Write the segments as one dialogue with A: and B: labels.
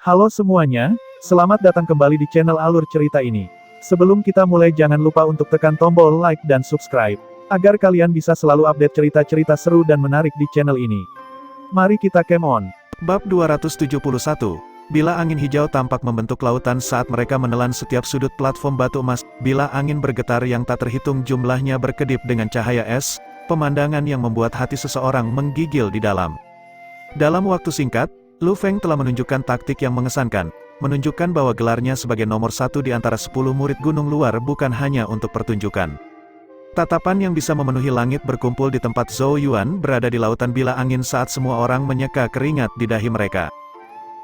A: Halo semuanya, selamat datang kembali di channel Alur Cerita ini. Sebelum kita mulai jangan lupa untuk tekan tombol like dan subscribe, agar kalian bisa selalu update cerita-cerita seru dan menarik di channel ini. Mari kita game on. Bab 271, Bila angin hijau tampak membentuk lautan saat mereka menelan setiap sudut platform batu emas, bila angin bergetar yang tak terhitung jumlahnya berkedip dengan cahaya es, pemandangan yang membuat hati seseorang menggigil di dalam. Dalam waktu singkat, Lu Feng telah menunjukkan taktik yang mengesankan, menunjukkan bahwa gelarnya sebagai nomor 1 di antara 10 murid gunung luar bukan hanya untuk pertunjukan. Tatapan yang bisa memenuhi langit berkumpul di tempat Zhou Yuan berada di lautan bila angin saat semua orang menyeka keringat di dahi mereka.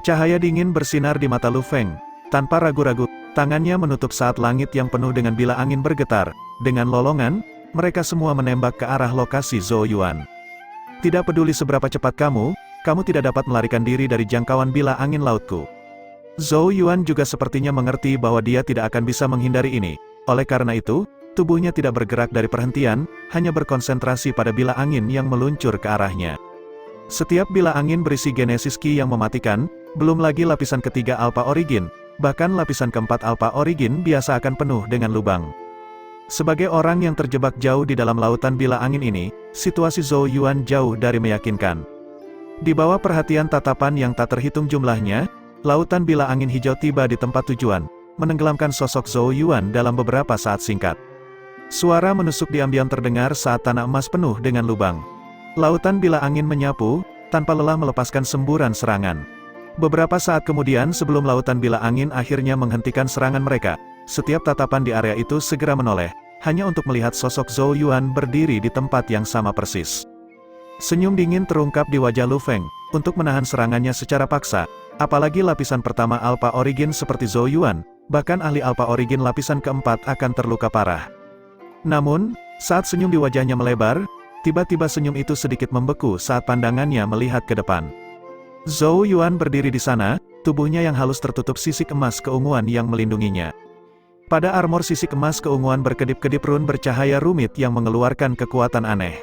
A: Cahaya dingin bersinar di mata Lu Feng. Tanpa ragu-ragu, tangannya menutup saat langit yang penuh dengan bila angin bergetar. Dengan lolongan, mereka semua menembak ke arah lokasi Zhou Yuan. Tidak peduli seberapa cepat kamu tidak dapat melarikan diri dari jangkauan bila angin lautku. Zhou Yuan juga sepertinya mengerti bahwa dia tidak akan bisa menghindari ini. Oleh karena itu, tubuhnya tidak bergerak dari perhentian, hanya berkonsentrasi pada bila angin yang meluncur ke arahnya. Setiap bila angin berisi Genesis Ki yang mematikan, belum lagi lapisan ketiga Alpha Origin, bahkan lapisan keempat Alpha Origin biasa akan penuh dengan lubang. Sebagai orang yang terjebak jauh di dalam lautan bila angin ini, situasi Zhou Yuan jauh dari meyakinkan. Di bawah perhatian tatapan yang tak terhitung jumlahnya, lautan bila angin hijau tiba di tempat tujuan, menenggelamkan sosok Zhou Yuan dalam beberapa saat singkat. Suara menusuk diam-diam terdengar saat tanah emas penuh dengan lubang. Lautan bila angin menyapu, tanpa lelah melepaskan semburan serangan. Beberapa saat kemudian sebelum lautan bila angin akhirnya menghentikan serangan mereka, setiap tatapan di area itu segera menoleh, hanya untuk melihat sosok Zhou Yuan berdiri di tempat yang sama persis. Senyum dingin terungkap di wajah Lu Feng, untuk menahan serangannya secara paksa, apalagi lapisan pertama Alpha Origin seperti Zhou Yuan, bahkan ahli Alpha Origin lapisan keempat akan terluka parah. Namun, saat senyum di wajahnya melebar, tiba-tiba senyum itu sedikit membeku saat pandangannya melihat ke depan. Zhou Yuan berdiri di sana, tubuhnya yang halus tertutup sisik emas keunguan yang melindunginya. Pada armor sisik emas keunguan berkedip-kedip rune bercahaya rumit yang mengeluarkan kekuatan aneh.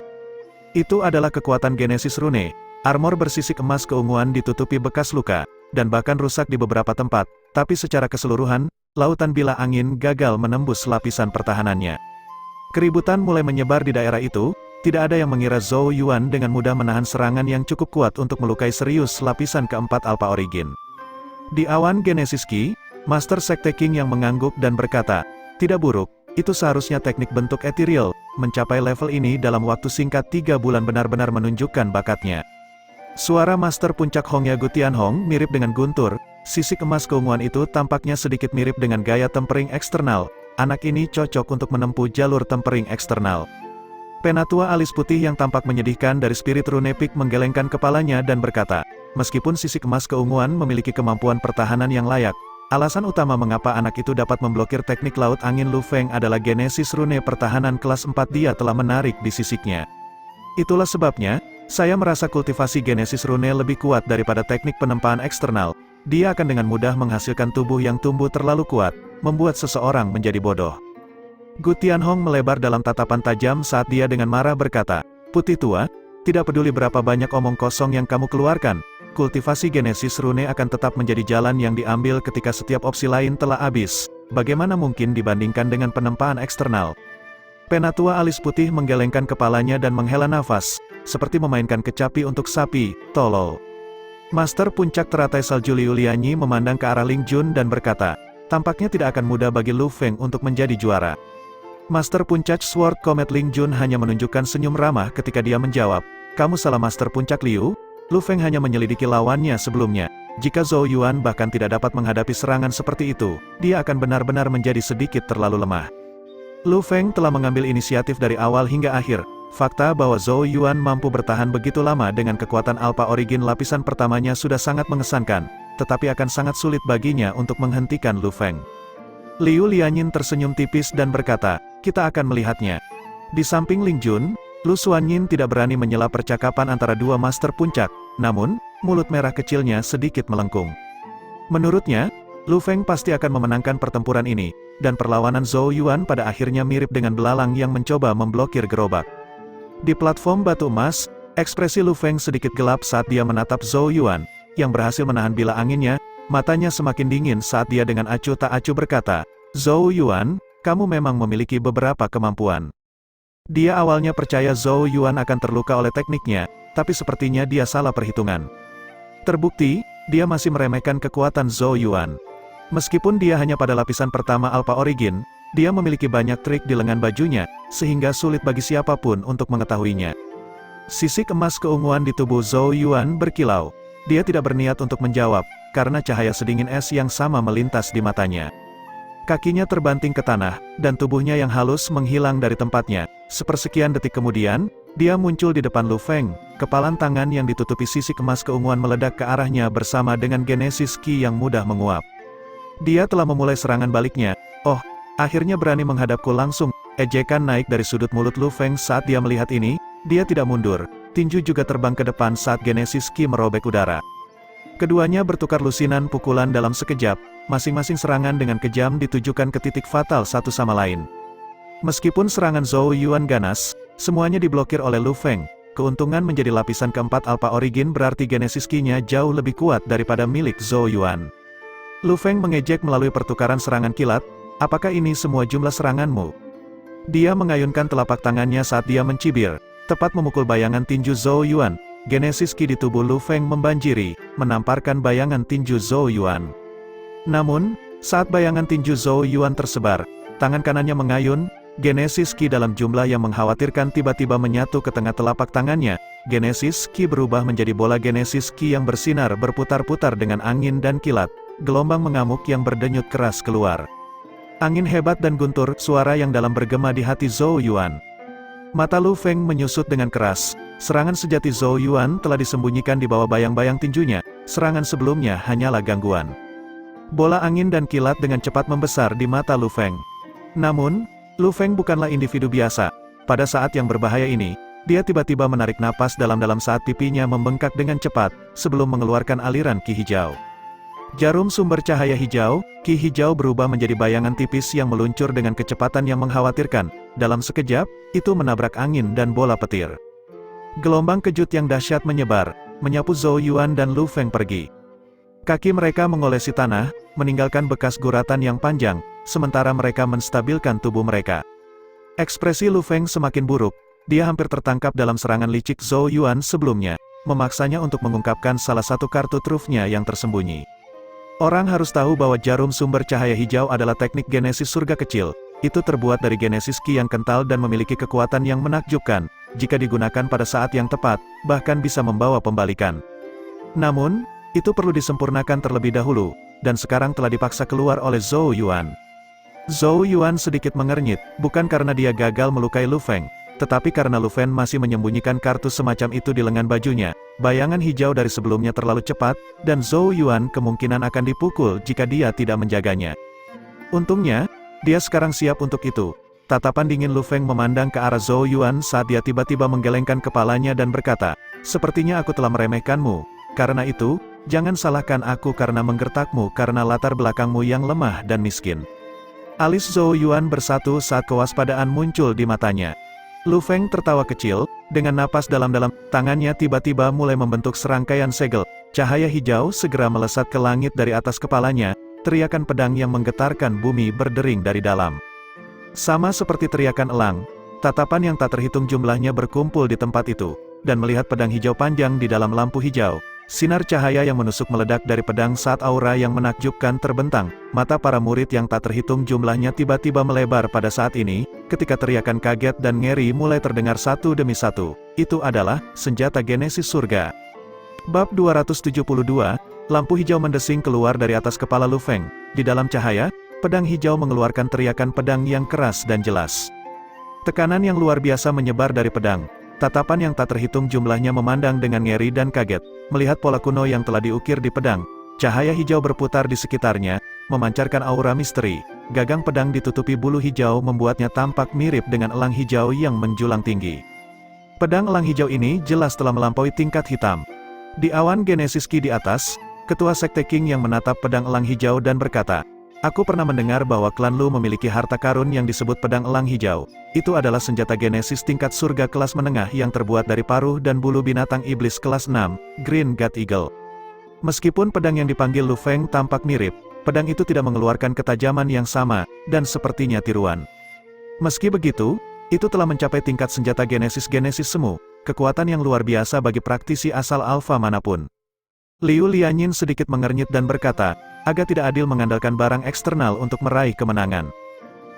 A: Itu adalah kekuatan Genesis Rune. Armor bersisik emas keunguan ditutupi bekas luka, dan bahkan rusak di beberapa tempat, tapi secara keseluruhan, lautan bila angin gagal menembus lapisan pertahanannya. Keributan mulai menyebar di daerah itu, tidak ada yang mengira Zhou Yuan dengan mudah menahan serangan yang cukup kuat untuk melukai serius lapisan keempat Alpha Origin. Di awan Genesis Ki, Master Sekte King yang mengangguk dan berkata, "Tidak buruk, itu seharusnya teknik bentuk ethereal. Mencapai level ini dalam waktu singkat 3 bulan benar-benar menunjukkan bakatnya." Suara Master Puncak Hongyagu Tianhong mirip dengan guntur, sisik emas keunguan itu tampaknya sedikit mirip dengan gaya tempering eksternal. Anak ini cocok untuk menempuh jalur tempering eksternal. Penatua alis putih yang tampak menyedihkan dari Spirit Rune Peak menggelengkan kepalanya dan berkata, meskipun sisik emas keunguan memiliki kemampuan pertahanan yang layak, alasan utama mengapa anak itu dapat memblokir teknik laut angin Lu Feng adalah Genesis Rune pertahanan kelas 4 dia telah menarik di sisiknya. Itulah sebabnya, saya merasa kultivasi Genesis Rune lebih kuat daripada teknik penempaan eksternal. Dia akan dengan mudah menghasilkan tubuh yang tumbuh terlalu kuat, membuat seseorang menjadi bodoh. Gu Tianhong melebar dalam tatapan tajam saat dia dengan marah berkata, "Putih tua, tidak peduli berapa banyak omong kosong yang kamu keluarkan, kultivasi Genesis Rune akan tetap menjadi jalan yang diambil ketika setiap opsi lain telah habis. Bagaimana mungkin dibandingkan dengan penempaan eksternal?" Penatua alis putih menggelengkan kepalanya dan menghela nafas, seperti memainkan kecapi untuk sapi, tolol. Master Puncak Teratai Salju Liu Lianyi memandang ke arah Ling Jun dan berkata, tampaknya tidak akan mudah bagi Lu Feng untuk menjadi juara. Master Puncak Sword Comet Ling Jun hanya menunjukkan senyum ramah ketika dia menjawab, "Kamu salah Master Puncak Liu, Lu Feng hanya menyelidiki lawannya sebelumnya. Jika Zhou Yuan bahkan tidak dapat menghadapi serangan seperti itu, dia akan benar-benar menjadi sedikit terlalu lemah." Lu Feng telah mengambil inisiatif dari awal hingga akhir. Fakta bahwa Zhou Yuan mampu bertahan begitu lama dengan kekuatan Alpha Origin lapisan pertamanya sudah sangat mengesankan, tetapi akan sangat sulit baginya untuk menghentikan Lu Feng. Liu Lianyin tersenyum tipis dan berkata, "Kita akan melihatnya." Di samping Ling Jun, Lu Xuanyin tidak berani menyela percakapan antara dua master puncak, namun, mulut merah kecilnya sedikit melengkung. Menurutnya, Lu Feng pasti akan memenangkan pertempuran ini, dan perlawanan Zhou Yuan pada akhirnya mirip dengan belalang yang mencoba memblokir gerobak. Di platform batu emas, ekspresi Lu Feng sedikit gelap saat dia menatap Zhou Yuan, yang berhasil menahan bila anginnya,
B: Matanya semakin dingin saat dia dengan acuh tak acuh berkata, Zhou Yuan, kamu memang memiliki beberapa kemampuan. Dia awalnya percaya Zhou Yuan akan terluka oleh tekniknya, tapi sepertinya dia salah perhitungan. Terbukti, dia masih meremehkan kekuatan Zhou Yuan. Meskipun dia hanya pada lapisan pertama Alpha Origin, dia memiliki banyak trik di lengan bajunya, sehingga sulit bagi siapapun untuk mengetahuinya. Sisik emas keunguan di tubuh Zhou Yuan berkilau. Dia tidak berniat untuk menjawab, karena cahaya sedingin es yang sama melintas di matanya. Kakinya terbanting ke tanah, dan tubuhnya yang halus menghilang dari tempatnya. Sepersekian detik kemudian, dia muncul di depan Lu Feng. Kepalan tangan yang ditutupi sisik emas keunguan meledak ke arahnya bersama dengan Genesis Ki yang mudah menguap. Dia telah memulai serangan baliknya. Oh, akhirnya berani menghadapku langsung. Ejekan naik dari sudut mulut Lu Feng saat dia melihat ini. Dia tidak mundur. Tinju juga terbang ke depan saat Genesis Ki merobek udara. Keduanya bertukar lusinan pukulan dalam sekejap. Masing-masing serangan dengan kejam ditujukan ke titik fatal satu sama lain. Meskipun serangan Zhou Yuan ganas, semuanya diblokir oleh Lu Feng. Keuntungan menjadi lapisan keempat Alpha Origin berarti Genesis Ki-nya jauh lebih kuat daripada milik Zhou Yuan. Lu Feng mengejek melalui pertukaran serangan kilat, apakah ini semua jumlah seranganmu? Dia mengayunkan telapak tangannya saat dia mencibir, tepat memukul bayangan tinju Zhou Yuan. Genesis Ki di tubuh Lu Feng membanjiri, menamparkan bayangan tinju Zhou Yuan. Namun, saat bayangan tinju Zhou Yuan tersebar, tangan kanannya mengayun, Genesis Ki dalam jumlah yang mengkhawatirkan tiba-tiba menyatu ke tengah telapak tangannya. Genesis Ki berubah menjadi bola Genesis Ki yang bersinar berputar-putar dengan angin dan kilat. Gelombang mengamuk yang berdenyut keras keluar. Angin hebat dan guntur, suara yang dalam bergema di hati Zhou Yuan. Mata Lu Feng menyusut dengan keras. Serangan sejati Zhou Yuan telah disembunyikan di bawah bayang-bayang tinjunya. Serangan sebelumnya hanyalah gangguan. Bola angin dan kilat dengan cepat membesar di mata Lu Feng. Namun, Lu Feng bukanlah individu biasa. Pada saat yang berbahaya ini, dia tiba-tiba menarik napas dalam-dalam saat pipinya membengkak dengan cepat, sebelum mengeluarkan aliran ki hijau. Jarum sumber cahaya hijau, ki hijau berubah menjadi bayangan tipis yang meluncur dengan kecepatan yang mengkhawatirkan. Dalam sekejap, itu menabrak angin dan bola petir. Gelombang kejut yang dahsyat menyebar, menyapu Zhou Yuan dan Lu Feng pergi. Kaki mereka mengolesi tanah, meninggalkan bekas guratan yang panjang, sementara mereka menstabilkan tubuh mereka. Ekspresi Lu Feng semakin buruk, dia hampir tertangkap dalam serangan licik Zhou Yuan sebelumnya, memaksanya untuk mengungkapkan salah satu kartu trufnya yang tersembunyi. Orang harus tahu bahwa jarum sumber cahaya hijau adalah teknik Genesis surga kecil. Itu terbuat dari Genesis Ki yang kental dan memiliki kekuatan yang menakjubkan. Jika digunakan pada saat yang tepat, bahkan bisa membawa pembalikan. Namun, itu perlu disempurnakan terlebih dahulu, dan sekarang telah dipaksa keluar oleh Zhou Yuan. Zhou Yuan sedikit mengernyit, bukan karena dia gagal melukai Lu Feng, tetapi karena Lu Feng masih menyembunyikan kartu semacam itu di lengan bajunya. Bayangan hijau dari sebelumnya terlalu cepat, dan Zhou Yuan kemungkinan akan dipukul jika dia tidak menjaganya. Untungnya, dia sekarang siap untuk itu. Tatapan dingin Lu Feng memandang ke arah Zhou Yuan saat dia tiba-tiba menggelengkan kepalanya dan berkata, "Sepertinya aku telah meremehkanmu. Karena itu, jangan salahkan aku karena menggertakmu karena latar belakangmu yang lemah dan miskin." Alis Zhou Yuan bersatu saat kewaspadaan muncul di matanya. Lu Feng tertawa kecil, dengan napas dalam-dalam, tangannya tiba-tiba mulai membentuk serangkaian segel. Cahaya hijau segera melesat ke langit dari atas kepalanya, teriakan pedang yang menggetarkan bumi berdering dari dalam. Sama seperti teriakan elang, tatapan yang tak terhitung jumlahnya berkumpul di tempat itu, dan melihat pedang hijau panjang di dalam lampu hijau. Sinar cahaya yang menusuk meledak dari pedang saat aura yang menakjubkan terbentang. Mata para murid yang tak terhitung jumlahnya tiba-tiba melebar pada saat ini, ketika teriakan kaget dan ngeri mulai terdengar satu demi satu. Itu adalah senjata Genesis surga. Bab 272, lampu hijau mendesing keluar dari atas kepala Lu Feng. Di dalam cahaya, pedang hijau mengeluarkan teriakan pedang yang keras dan jelas. Tekanan yang luar biasa menyebar dari pedang. Tatapan yang tak terhitung jumlahnya memandang dengan ngeri dan kaget, melihat pola kuno yang telah diukir di pedang. Cahaya hijau berputar di sekitarnya, memancarkan aura misteri. Gagang pedang ditutupi bulu hijau membuatnya tampak mirip dengan elang hijau yang menjulang tinggi. Pedang elang hijau ini jelas telah melampaui tingkat hitam. Di awan Genesis Ki di atas, Ketua Sekte King yang menatap pedang elang hijau dan berkata, "Aku pernah mendengar bahwa klan Lu memiliki harta karun yang disebut pedang elang hijau. Itu adalah senjata Genesis tingkat surga kelas menengah yang terbuat dari paruh dan bulu binatang iblis kelas 6, Green God Eagle." Meskipun pedang yang dipanggil Lu Feng tampak mirip, pedang itu tidak mengeluarkan ketajaman yang sama, dan sepertinya tiruan. Meski begitu, itu telah mencapai tingkat senjata Genesis semu, kekuatan yang luar biasa bagi praktisi asal alfa manapun. Liu Lianyin sedikit mengernyit dan berkata, agak tidak adil mengandalkan barang eksternal untuk meraih kemenangan.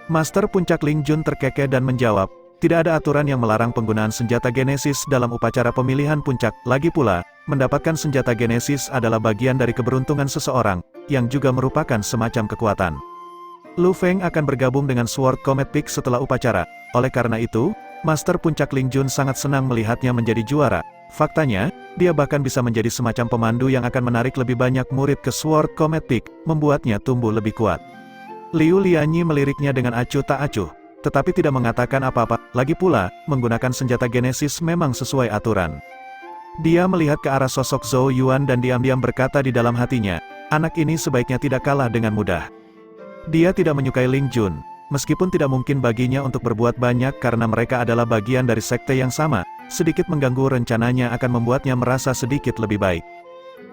B: Master Puncak Ling Jun terkekeh dan menjawab, tidak ada aturan yang melarang penggunaan senjata Genesis dalam upacara pemilihan puncak. Lagi pula, mendapatkan senjata Genesis adalah bagian dari keberuntungan seseorang, yang juga merupakan semacam kekuatan. Lu Feng akan bergabung dengan Sword Comet Peak setelah upacara. Oleh karena itu, Master Puncak Ling Jun sangat senang melihatnya menjadi juara. Faktanya, dia bahkan bisa menjadi semacam pemandu yang akan menarik lebih banyak murid ke Sword Comet Peak, membuatnya tumbuh lebih kuat. Liu Lianyi meliriknya dengan acuh tak acuh, tetapi tidak mengatakan apa-apa. Lagi pula, menggunakan senjata Genesis memang sesuai aturan. Dia melihat ke arah sosok Zhou Yuan dan diam-diam berkata di dalam hatinya, anak ini sebaiknya tidak kalah dengan mudah. Dia tidak menyukai Ling Jun, meskipun tidak mungkin baginya untuk berbuat banyak karena mereka adalah bagian dari sekte yang sama, sedikit mengganggu rencananya akan membuatnya merasa sedikit lebih baik.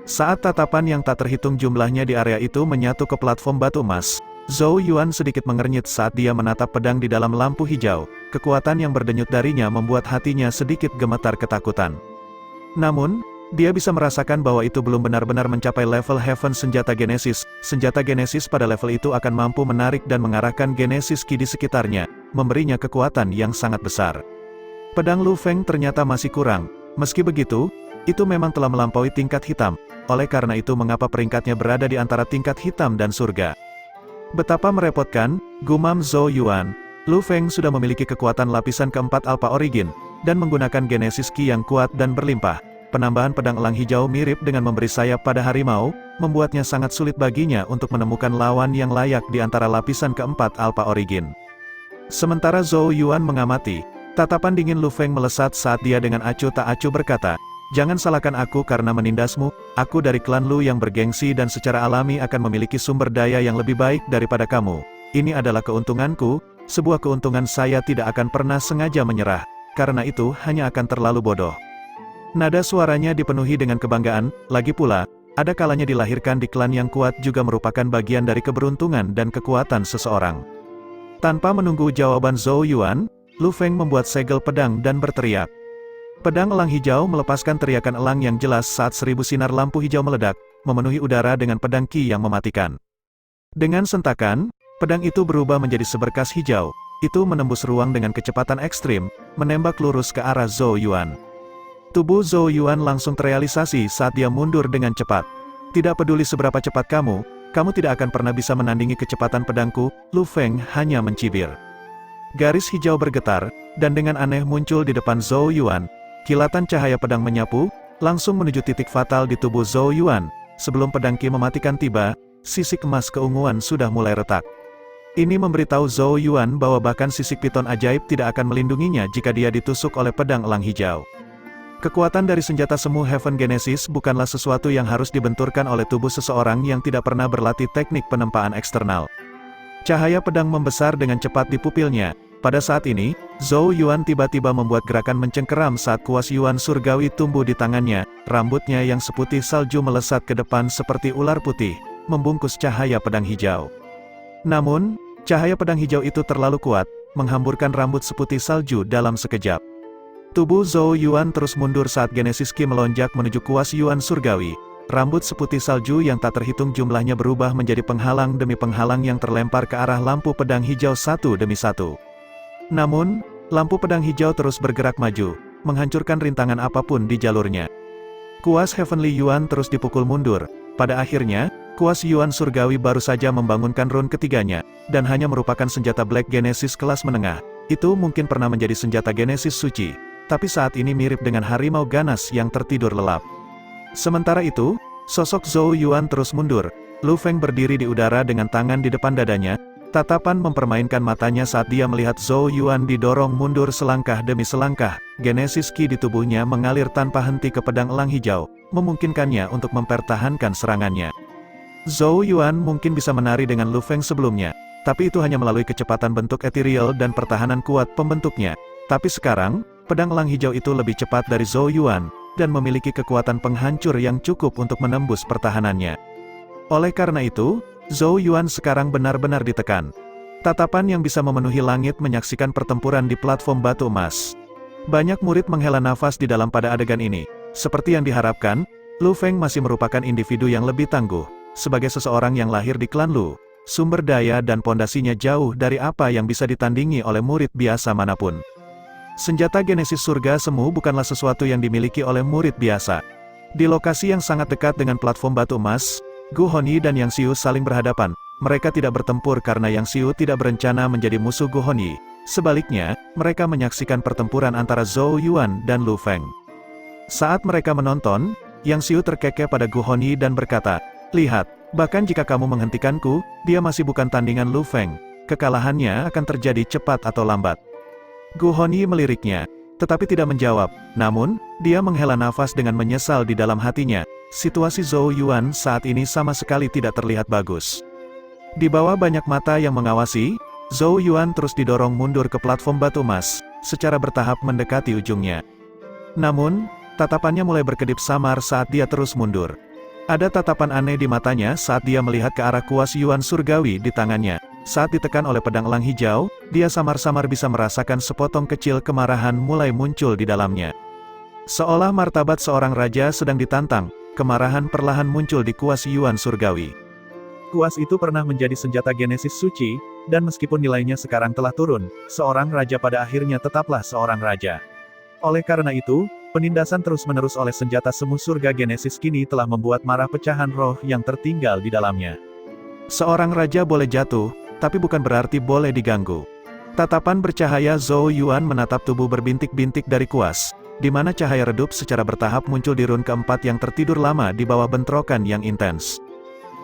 B: Saat tatapan yang tak terhitung jumlahnya di area itu menyatu ke platform batu emas, Zhou Yuan sedikit mengernyit saat dia menatap pedang di dalam lampu hijau. Kekuatan yang berdenyut darinya membuat hatinya sedikit gemetar ketakutan. Namun, dia bisa merasakan bahwa itu belum benar-benar mencapai level Heaven senjata Genesis. Senjata Genesis pada level itu akan mampu menarik dan mengarahkan Genesis Ki di sekitarnya, memberinya kekuatan yang sangat besar. Pedang Lu Feng ternyata masih kurang. Meski begitu, itu memang telah melampaui tingkat hitam. Oleh karena itu mengapa peringkatnya berada di antara tingkat hitam dan surga. Betapa merepotkan, gumam Zhou Yuan. Lu Feng sudah memiliki kekuatan lapisan keempat Alpha Origin, dan menggunakan Genesis Ki yang kuat dan berlimpah. Penambahan pedang elang hijau mirip dengan memberi sayap pada harimau, membuatnya sangat sulit baginya untuk menemukan lawan yang layak di antara lapisan keempat Alpha Origin. Sementara Zhou Yuan mengamati, tatapan dingin Lu Feng melesat saat dia dengan acuh tak acuh berkata, jangan salahkan aku karena menindasmu, aku dari klan Lu yang bergengsi dan secara alami akan memiliki sumber daya yang lebih baik daripada kamu. Ini adalah keuntunganku, sebuah keuntungan saya tidak akan pernah sengaja menyerah, karena itu hanya akan terlalu bodoh. Nada suaranya dipenuhi dengan kebanggaan, lagi pula, ada kalanya dilahirkan di klan yang kuat juga merupakan bagian dari keberuntungan dan kekuatan seseorang. Tanpa menunggu jawaban Zhou Yuan, Lu Feng membuat segel pedang dan berteriak. Pedang elang hijau melepaskan teriakan elang yang jelas saat 1000 sinar lampu hijau meledak, memenuhi udara dengan pedang Ki yang mematikan. Dengan sentakan, pedang itu berubah menjadi seberkas hijau, itu menembus ruang dengan kecepatan ekstrim, menembak lurus ke arah Zhou Yuan. Tubuh Zhou Yuan langsung terrealisasi saat dia mundur dengan cepat. Tidak peduli seberapa cepat kamu tidak akan pernah bisa menandingi kecepatan pedangku, Lu Feng hanya mencibir. Garis hijau bergetar, dan dengan aneh muncul di depan Zhou Yuan. Kilatan cahaya pedang menyapu, langsung menuju titik fatal di tubuh Zhou Yuan. Sebelum pedang Ki mematikan tiba, sisik emas keunguan sudah mulai retak. Ini memberitahu Zhou Yuan bahwa bahkan sisik piton ajaib tidak akan melindunginya jika dia ditusuk oleh pedang elang hijau. Kekuatan dari senjata semu Heaven Genesis bukanlah sesuatu yang harus dibenturkan oleh tubuh seseorang yang tidak pernah berlatih teknik penempaan eksternal. Cahaya pedang membesar dengan cepat di pupilnya. Pada saat ini, Zhou Yuan tiba-tiba membuat gerakan mencengkeram saat kuas Yuan surgawi tumbuh di tangannya, rambutnya yang seputih salju melesat ke depan seperti ular putih, membungkus cahaya pedang hijau. Namun, cahaya pedang hijau itu terlalu kuat, menghamburkan rambut seputih salju dalam sekejap. Tubuh Zhou Yuan terus mundur saat Genesis Ki melonjak menuju kuas Yuan surgawi. Rambut seputih salju yang tak terhitung jumlahnya berubah menjadi penghalang demi penghalang yang terlempar ke arah lampu pedang hijau satu demi satu. Namun, lampu pedang hijau terus bergerak maju, menghancurkan rintangan apapun di jalurnya. Kuas Heavenly Yuan terus dipukul mundur. Pada akhirnya, kuas Yuan surgawi baru saja membangunkan rune ketiganya, dan hanya merupakan senjata Black Genesis kelas menengah. Itu mungkin pernah menjadi senjata Genesis suci, tapi saat ini mirip dengan harimau ganas yang tertidur lelap. Sementara itu, sosok Zhou Yuan terus mundur. Lu Feng berdiri di udara dengan tangan di depan dadanya, tatapan mempermainkan matanya saat dia melihat Zhou Yuan didorong mundur selangkah demi selangkah. Genesis Ki di tubuhnya mengalir tanpa henti ke pedang elang hijau, memungkinkannya untuk mempertahankan serangannya. Zhou Yuan mungkin bisa menari dengan Lu Feng sebelumnya, tapi itu hanya melalui kecepatan bentuk ethereal dan pertahanan kuat pembentuknya. Tapi sekarang, pedang elang hijau itu lebih cepat dari Zhou Yuan, dan memiliki kekuatan penghancur yang cukup untuk menembus pertahanannya. Oleh karena itu, Zhou Yuan sekarang benar-benar ditekan. Tatapan yang bisa memenuhi langit menyaksikan pertempuran di platform batu emas. Banyak murid menghela nafas di dalam pada adegan ini. Seperti yang diharapkan, Lu Feng masih merupakan individu yang lebih tangguh. Sebagai seseorang yang lahir di klan Lu, sumber daya dan pondasinya jauh dari apa yang bisa ditandingi oleh murid biasa manapun. Senjata Genesis Surga Semu bukanlah sesuatu yang dimiliki oleh murid biasa. Di lokasi yang sangat dekat dengan platform batu emas, Gu Hongyi dan Yang Xiu saling berhadapan. Mereka tidak bertempur karena Yang Xiu tidak berencana menjadi musuh Gu Hongyi. Sebaliknya, mereka menyaksikan pertempuran antara Zhou Yuan dan Lu Feng. Saat mereka menonton, Yang Xiu terkekeh pada Gu Hongyi dan berkata, "Lihat, bahkan jika kamu menghentikanku, dia masih bukan tandingan Lu Feng. Kekalahannya akan terjadi cepat atau lambat." Gu Hongyi meliriknya, tetapi tidak menjawab. Namun, dia menghela nafas dengan menyesal di dalam hatinya. Situasi Zhou Yuan saat ini sama sekali tidak terlihat bagus. Di bawah banyak mata yang mengawasi, Zhou Yuan terus didorong mundur ke platform batu emas, secara bertahap mendekati ujungnya. Namun, tatapannya mulai berkedip samar saat dia terus mundur. Ada tatapan aneh di matanya saat dia melihat ke arah kuas Yuan surgawi di tangannya. Saat ditekan oleh pedang elang hijau, dia samar-samar bisa merasakan sepotong kecil kemarahan mulai muncul di dalamnya. Seolah martabat seorang raja sedang ditantang, kemarahan perlahan muncul di kuas Yuan surgawi.
A: Kuas itu pernah menjadi senjata Genesis suci, dan meskipun nilainya sekarang telah turun, seorang raja pada akhirnya tetaplah seorang raja. Oleh karena itu, penindasan terus-menerus oleh senjata semu surga Genesis kini telah membuat marah pecahan roh yang tertinggal di dalamnya.
B: Seorang raja boleh jatuh, tapi bukan berarti boleh diganggu. Tatapan bercahaya Zhou Yuan menatap tubuh berbintik-bintik dari kuas, di mana cahaya redup secara bertahap muncul di run keempat yang tertidur lama di bawah bentrokan yang intens.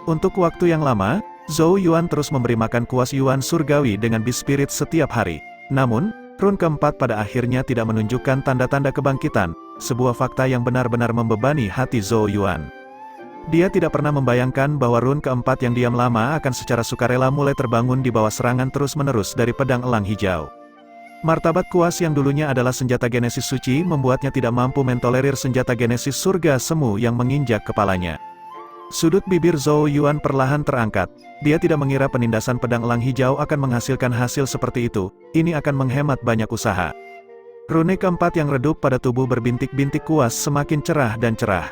B: Untuk waktu yang lama, Zhou Yuan terus memberi makan kuas Yuan surgawi dengan bispirit setiap hari. Namun, run keempat pada akhirnya tidak menunjukkan tanda-tanda kebangkitan, sebuah fakta yang benar-benar membebani hati Zhou Yuan. Dia tidak pernah membayangkan bahwa run keempat yang diam lama akan secara sukarela mulai terbangun di bawah serangan terus-menerus dari pedang elang hijau. Martabat kuas yang dulunya adalah senjata Genesis suci membuatnya tidak mampu mentolerir senjata Genesis surga semu yang menginjak kepalanya. Sudut bibir Zhou Yuan perlahan terangkat. Dia tidak mengira penindasan pedang elang hijau akan menghasilkan hasil seperti itu. Ini akan menghemat banyak usaha. Rune keempat yang redup pada tubuh berbintik-bintik kuas semakin cerah dan cerah.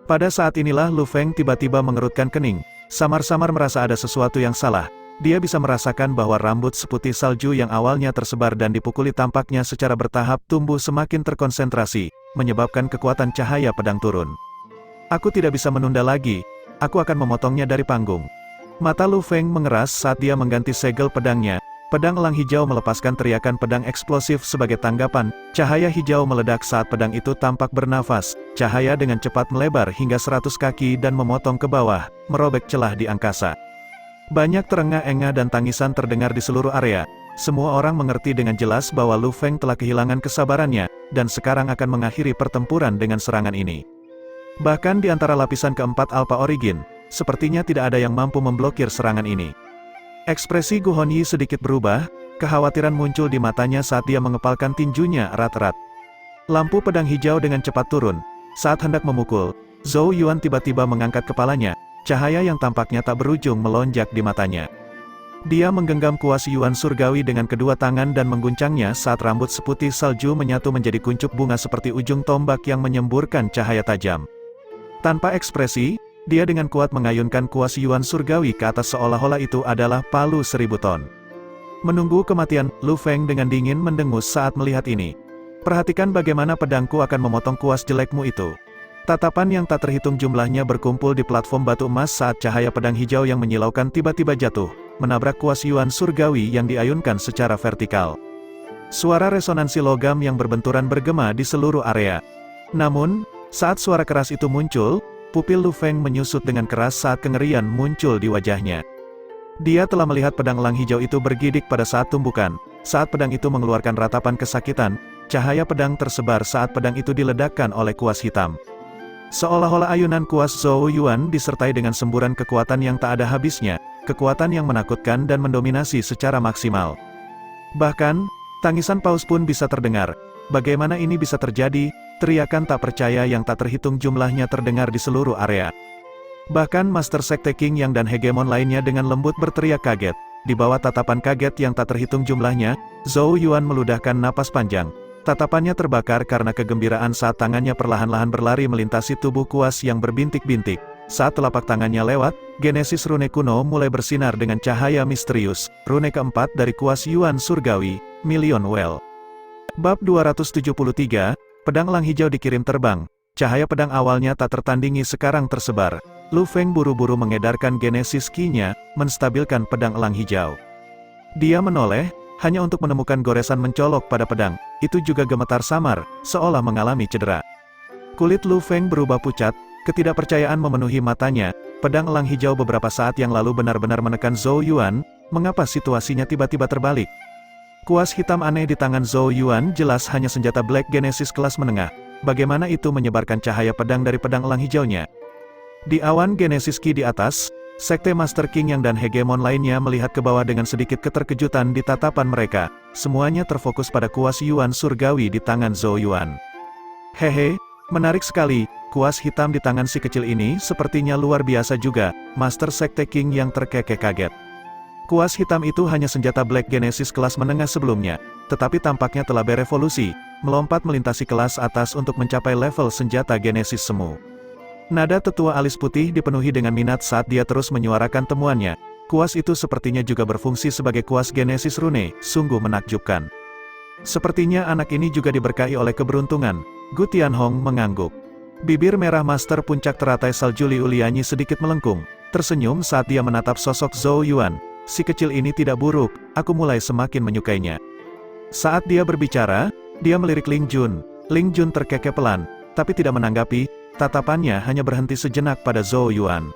B: Pada saat inilah Lu Feng tiba-tiba mengerutkan kening. Samar-samar merasa ada sesuatu yang salah. Dia bisa merasakan bahwa rambut seputih salju yang awalnya tersebar dan dipukuli tampaknya secara bertahap tumbuh semakin terkonsentrasi, menyebabkan kekuatan cahaya pedang turun. "Aku tidak bisa menunda lagi, aku akan memotongnya dari panggung." Mata Lu Feng mengeras saat dia mengganti segel pedangnya. Pedang elang hijau melepaskan teriakan pedang eksplosif sebagai tanggapan. Cahaya hijau meledak saat pedang itu tampak bernafas. Cahaya dengan cepat melebar hingga 100 kaki dan memotong ke bawah, merobek celah di angkasa. Banyak terengah-engah dan tangisan terdengar di seluruh area. Semua orang mengerti dengan jelas bahwa Lu Feng telah kehilangan kesabarannya, dan sekarang akan mengakhiri pertempuran dengan serangan ini. Bahkan di antara lapisan keempat Alpha Origin, sepertinya tidak ada yang mampu memblokir serangan ini. Ekspresi Gu Hongyi sedikit berubah, kekhawatiran muncul di matanya saat dia mengepalkan tinjunya erat-erat. Lampu pedang hijau dengan cepat turun. Saat hendak memukul, Zhou Yuan tiba-tiba mengangkat kepalanya, cahaya yang tampaknya tak berujung melonjak di matanya. Dia menggenggam kuas Yuan surgawi dengan kedua tangan dan mengguncangnya saat rambut seputih salju menyatu menjadi kuncup bunga seperti ujung tombak yang menyemburkan cahaya tajam. Tanpa ekspresi, dia dengan kuat mengayunkan kuas Yuan surgawi ke atas seolah-olah itu adalah palu 1000 ton. Menunggu kematian, Lu Feng dengan dingin mendengus saat melihat ini. "Perhatikan bagaimana pedangku akan memotong kuas jelekmu itu." Tatapan yang tak terhitung jumlahnya berkumpul di platform batu emas saat cahaya pedang hijau yang menyilaukan tiba-tiba jatuh, menabrak kuas Yuan surgawi yang diayunkan secara vertikal. Suara resonansi logam yang berbenturan bergema di seluruh area. Namun, saat suara keras itu muncul, pupil Lu Feng menyusut dengan keras saat kengerian muncul di wajahnya. Dia telah melihat pedang elang hijau itu bergidik pada saat tumbukan. Saat pedang itu mengeluarkan ratapan kesakitan, cahaya pedang tersebar saat pedang itu diledakkan oleh kuas hitam. Seolah-olah ayunan kuas Zhou Yuan disertai dengan semburan kekuatan yang tak ada habisnya, kekuatan yang menakutkan dan mendominasi secara maksimal. Bahkan, tangisan paus pun bisa terdengar. Bagaimana ini bisa terjadi? Teriakan tak percaya yang tak terhitung jumlahnya terdengar di seluruh area. Bahkan Master Sekte King Yang dan hegemon lainnya dengan lembut berteriak kaget. Di bawah tatapan kaget yang tak terhitung jumlahnya, Zhou Yuan meludahkan napas panjang. Tatapannya terbakar karena kegembiraan saat tangannya perlahan-lahan berlari melintasi tubuh kuas yang berbintik-bintik. Saat telapak tangannya lewat, Genesis rune kuno mulai bersinar dengan cahaya misterius. Rune keempat dari kuas Yuan Surgawi, Million Well. Bab 273, Pedang Elang Hijau dikirim terbang. Cahaya pedang awalnya tak tertandingi sekarang tersebar. Lu Feng buru-buru mengedarkan Genesis Ki-nya, menstabilkan pedang elang hijau. Dia menoleh, hanya untuk menemukan goresan mencolok pada pedang, itu juga gemetar samar, seolah mengalami cedera. Kulit Lu Feng berubah pucat, ketidakpercayaan memenuhi matanya, pedang elang hijau beberapa saat yang lalu benar-benar menekan Zhou Yuan, mengapa situasinya tiba-tiba terbalik? Kuas hitam aneh di tangan Zhou Yuan jelas hanya senjata Black Genesis kelas menengah. Bagaimana itu menyebarkan cahaya pedang dari pedang elang hijaunya? Di awan Genesis Ki di atas, Sekte Master King Yang dan hegemon lainnya melihat ke bawah dengan sedikit keterkejutan di tatapan mereka. Semuanya terfokus pada kuas Yuan Surgawi di tangan Zhou Yuan. Hehe, menarik sekali, kuas hitam di tangan si kecil ini sepertinya luar biasa juga, Master Sekte King Yang terkekeh kaget. Kuas hitam itu hanya senjata Black Genesis kelas menengah sebelumnya, tetapi tampaknya telah berevolusi, melompat melintasi kelas atas untuk mencapai level senjata Genesis semu. Nada tetua alis putih dipenuhi dengan minat saat dia terus menyuarakan temuannya. Kuas itu sepertinya juga berfungsi sebagai kuas Genesis rune, sungguh menakjubkan. Sepertinya anak ini juga diberkahi oleh keberuntungan, Gu Tianhong mengangguk. Bibir merah Master Puncak Teratai Salju Liu Lianyi sedikit melengkung, tersenyum saat dia menatap sosok Zhou Yuan. Si kecil ini tidak buruk, aku mulai semakin menyukainya. Saat dia berbicara, dia melirik Ling Jun. Ling Jun terkekeh pelan, tapi tidak menanggapi, tatapannya hanya berhenti sejenak pada Zhou Yuan.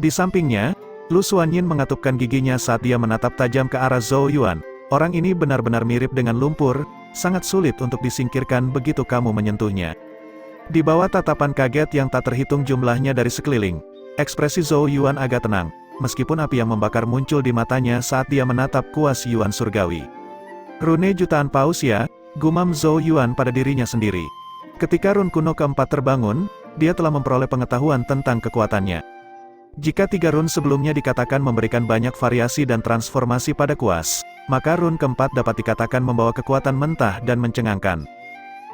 B: Di sampingnya, Lu Xuanyin mengatupkan giginya saat dia menatap tajam ke arah Zhou Yuan. Orang ini benar-benar mirip dengan lumpur, sangat sulit untuk disingkirkan begitu kamu menyentuhnya. Di bawah tatapan kaget yang tak terhitung jumlahnya dari sekeliling, ekspresi Zhou Yuan agak tenang, meskipun api yang membakar muncul di matanya saat dia menatap kuas Yuan Surgawi. Rune jutaan paus ya, gumam Zhou Yuan pada dirinya sendiri. Ketika run kuno keempat terbangun, dia telah memperoleh pengetahuan tentang kekuatannya. Jika 3 run sebelumnya dikatakan memberikan banyak variasi dan transformasi pada kuas, maka run keempat dapat dikatakan membawa kekuatan mentah dan mencengangkan.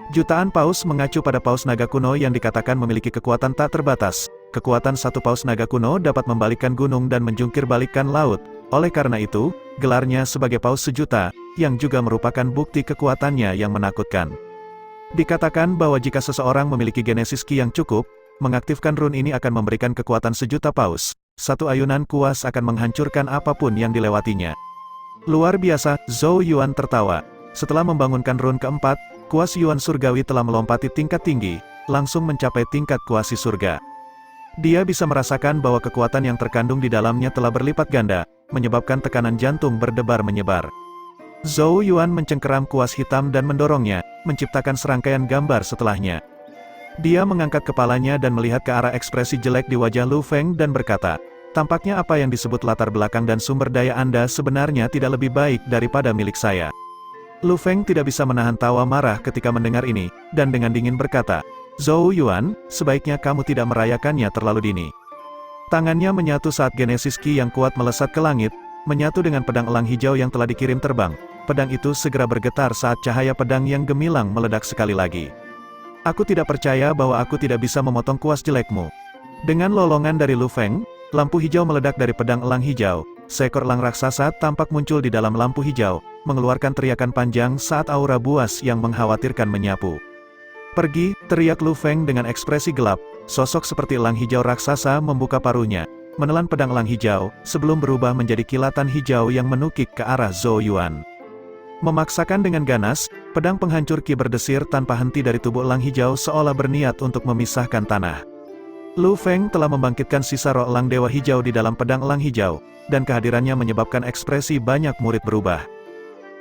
B: Jutaan paus mengacu pada paus naga kuno yang dikatakan memiliki kekuatan tak terbatas. Kekuatan satu paus naga kuno dapat membalikkan gunung dan menjungkir balikkan laut. Oleh karena itu, gelarnya sebagai paus sejuta, yang juga merupakan bukti kekuatannya yang menakutkan. Dikatakan bahwa jika seseorang memiliki Genesis Ki yang cukup, mengaktifkan run ini akan memberikan kekuatan sejuta paus. Satu ayunan kuas akan menghancurkan apapun yang dilewatinya. Luar biasa, Zhou Yuan tertawa. Setelah membangunkan run keempat, kuas Yuan Surgawi telah melompati tingkat tinggi, langsung mencapai tingkat kuasi surga. Dia bisa merasakan bahwa kekuatan yang terkandung di dalamnya telah berlipat ganda, menyebabkan tekanan jantung berdebar menyebar. Zhou Yuan mencengkeram kuas hitam dan mendorongnya, menciptakan serangkaian gambar setelahnya. Dia mengangkat kepalanya dan melihat ke arah ekspresi jelek di wajah Lu Feng dan berkata, tampaknya apa yang disebut latar belakang dan sumber daya Anda sebenarnya tidak lebih baik daripada milik saya. Lu Feng tidak bisa menahan tawa marah ketika mendengar ini, dan dengan dingin berkata, Zhou Yuan, sebaiknya kamu tidak merayakannya terlalu dini. Tangannya menyatu saat Genesis Ki yang kuat melesat ke langit, menyatu dengan pedang elang hijau yang telah dikirim terbang. Pedang itu segera bergetar saat cahaya pedang yang gemilang meledak sekali lagi. Aku tidak percaya bahwa aku tidak bisa memotong kuas jelekmu. Dengan lolongan dari Lu Feng, lampu hijau meledak dari pedang elang hijau. Seekor elang raksasa tampak muncul di dalam lampu hijau, mengeluarkan teriakan panjang saat aura buas yang mengkhawatirkan menyapu. Pergi, teriak Lu Feng dengan ekspresi gelap. Sosok seperti elang hijau raksasa membuka paruhnya, menelan pedang elang hijau, sebelum berubah menjadi kilatan hijau yang menukik ke arah Zhou Yuan. Memaksakan dengan ganas, pedang penghancur ki berdesir tanpa henti dari tubuh elang hijau seolah berniat untuk memisahkan tanah. Lu Feng telah membangkitkan sisa roh elang dewa hijau di dalam pedang elang hijau, dan kehadirannya menyebabkan ekspresi banyak murid berubah.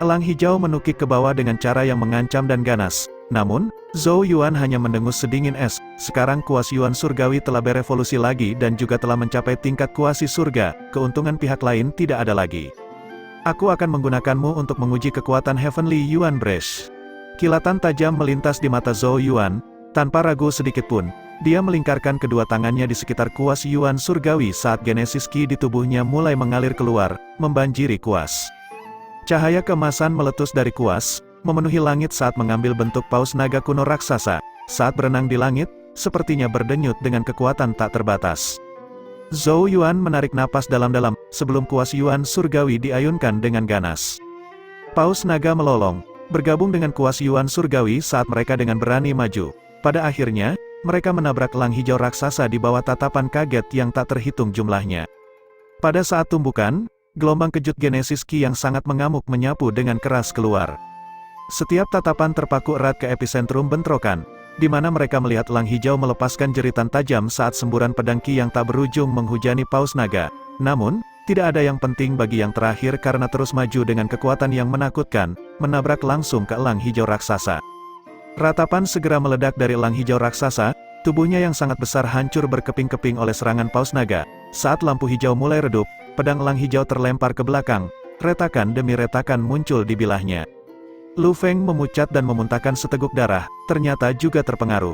B: Elang hijau menukik ke bawah dengan cara yang mengancam dan ganas. Namun, Zhou Yuan hanya mendengus sedingin es. Sekarang kuas Yuan Surgawi telah berevolusi lagi dan juga telah mencapai tingkat kuasi surga, keuntungan pihak lain tidak ada lagi. Aku akan menggunakanmu untuk menguji kekuatan Heavenly Yuan Breath. Kilatan tajam melintas di mata Zhou Yuan, tanpa ragu sedikit pun. Dia melingkarkan kedua tangannya di sekitar kuas Yuan surgawi saat Genesis Ki di tubuhnya mulai mengalir keluar, membanjiri kuas. Cahaya keemasan meletus dari kuas, memenuhi langit saat mengambil bentuk paus naga kuno raksasa. Saat berenang di langit, sepertinya berdenyut dengan kekuatan tak terbatas. Zhou Yuan menarik napas dalam-dalam, sebelum kuas Yuan surgawi diayunkan dengan ganas. Paus naga melolong, bergabung dengan kuas Yuan surgawi saat mereka dengan berani maju. Pada akhirnya, mereka menabrak elang hijau raksasa di bawah tatapan kaget yang tak terhitung jumlahnya. Pada saat tumbukan, gelombang kejut Genesis Ki yang sangat mengamuk menyapu dengan keras keluar. Setiap tatapan terpaku erat ke epicentrum bentrokan, di mana mereka melihat elang hijau melepaskan jeritan tajam saat semburan pedang Ki yang tak berujung menghujani paus naga. Namun, tidak ada yang penting bagi yang terakhir karena terus maju dengan kekuatan yang menakutkan, menabrak langsung ke elang hijau raksasa. Ratapan segera meledak dari elang hijau raksasa, tubuhnya yang sangat besar hancur berkeping-keping oleh serangan paus naga. Saat lampu hijau mulai redup, pedang elang hijau terlempar ke belakang, retakan demi retakan muncul di bilahnya. Lu Feng memucat dan memuntahkan seteguk darah, ternyata juga terpengaruh.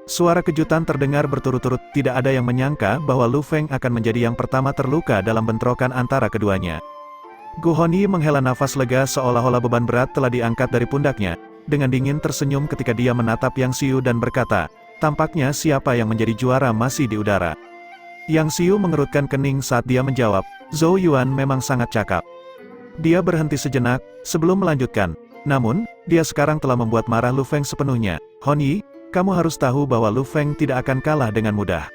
B: Suara kejutan terdengar berturut-turut, tidak ada yang menyangka bahwa Lu Feng akan menjadi yang pertama terluka dalam bentrokan antara keduanya. Gu Hongyi menghela nafas lega seolah-olah beban berat telah diangkat dari pundaknya, dengan dingin tersenyum ketika dia menatap Yang Xiu dan berkata, tampaknya siapa yang menjadi juara masih di udara. Yang Xiu mengerutkan kening saat dia menjawab, Zhou Yuan memang sangat cakap. Dia berhenti sejenak, sebelum melanjutkan, namun, dia sekarang telah membuat marah Lu Feng sepenuhnya. Hongyi, kamu harus tahu bahwa Lu Feng tidak akan kalah dengan mudah.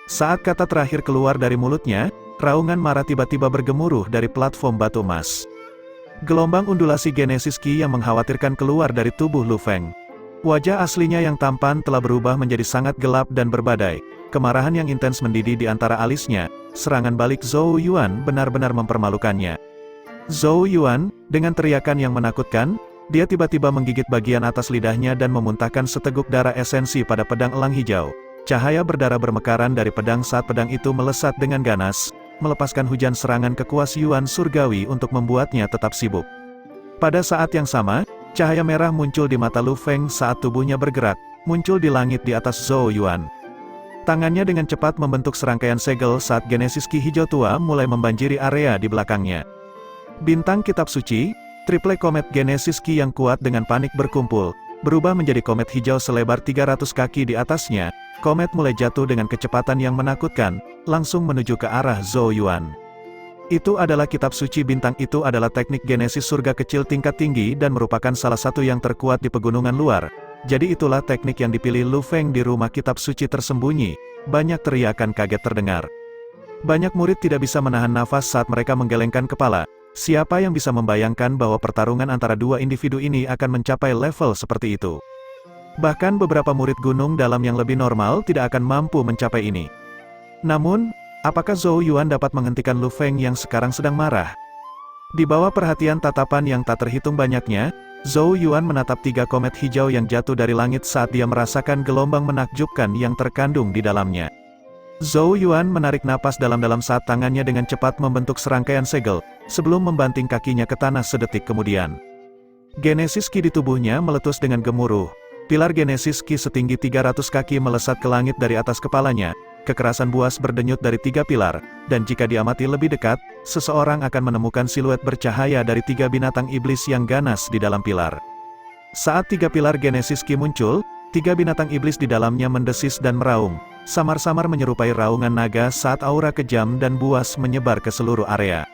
B: Saat kata terakhir keluar dari mulutnya, raungan marah tiba-tiba bergemuruh dari platform batu emas. Gelombang undulasi Genesis Ki yang mengkhawatirkan keluar dari tubuh Lu Feng. Wajah aslinya yang tampan telah berubah menjadi sangat gelap dan berbadai. Kemarahan yang intens mendidih di antara alisnya. Serangan balik Zhou Yuan benar-benar mempermalukannya. Zhou Yuan, dengan teriakan yang menakutkan, dia tiba-tiba menggigit bagian atas lidahnya dan memuntahkan seteguk darah esensi pada pedang elang hijau. Cahaya berdarah bermekaran dari pedang saat pedang itu melesat dengan ganas, melepaskan hujan serangan ke kuas Yuan surgawi untuk membuatnya tetap sibuk. Pada saat yang sama, cahaya merah muncul di mata Lu Feng saat tubuhnya bergerak, muncul di langit di atas Zhou Yuan. Tangannya dengan cepat membentuk serangkaian segel saat Genesis Ki hijau tua mulai membanjiri area di belakangnya. Bintang kitab suci, triple komet Genesis Ki yang kuat dengan panik berkumpul, berubah menjadi komet hijau selebar 300 kaki di atasnya. Komet mulai jatuh dengan kecepatan yang menakutkan, langsung menuju ke arah Zhou Yuan. Itu adalah kitab suci bintang, itu adalah teknik Genesis surga kecil tingkat tinggi dan merupakan salah satu yang terkuat di pegunungan luar. Jadi itulah teknik yang dipilih Lu Feng di rumah kitab suci tersembunyi. Banyak teriakan kaget terdengar. Banyak murid tidak bisa menahan nafas saat mereka menggelengkan kepala. Siapa yang bisa membayangkan bahwa pertarungan antara dua individu ini akan mencapai level seperti itu? Bahkan beberapa murid gunung dalam yang lebih normal tidak akan mampu mencapai ini. Namun, apakah Zhou Yuan dapat menghentikan Lu Feng yang sekarang sedang marah? Di bawah perhatian tatapan yang tak terhitung banyaknya, Zhou Yuan menatap 3 komet hijau yang jatuh dari langit saat dia merasakan gelombang menakjubkan yang terkandung di dalamnya. Zhou Yuan menarik napas dalam-dalam saat tangannya dengan cepat membentuk serangkaian segel, sebelum membanting kakinya ke tanah sedetik kemudian. Genesis Ki di tubuhnya meletus dengan gemuruh. Pilar Genesis Ki setinggi 300 kaki melesat ke langit dari atas kepalanya. Kekerasan buas berdenyut dari 3 pilar, dan jika diamati lebih dekat, seseorang akan menemukan siluet bercahaya dari 3 binatang iblis yang ganas di dalam pilar. Saat 3 pilar Genesis Ki muncul, 3 binatang iblis di dalamnya mendesis dan meraung, samar-samar menyerupai raungan naga saat aura kejam dan buas menyebar ke seluruh area.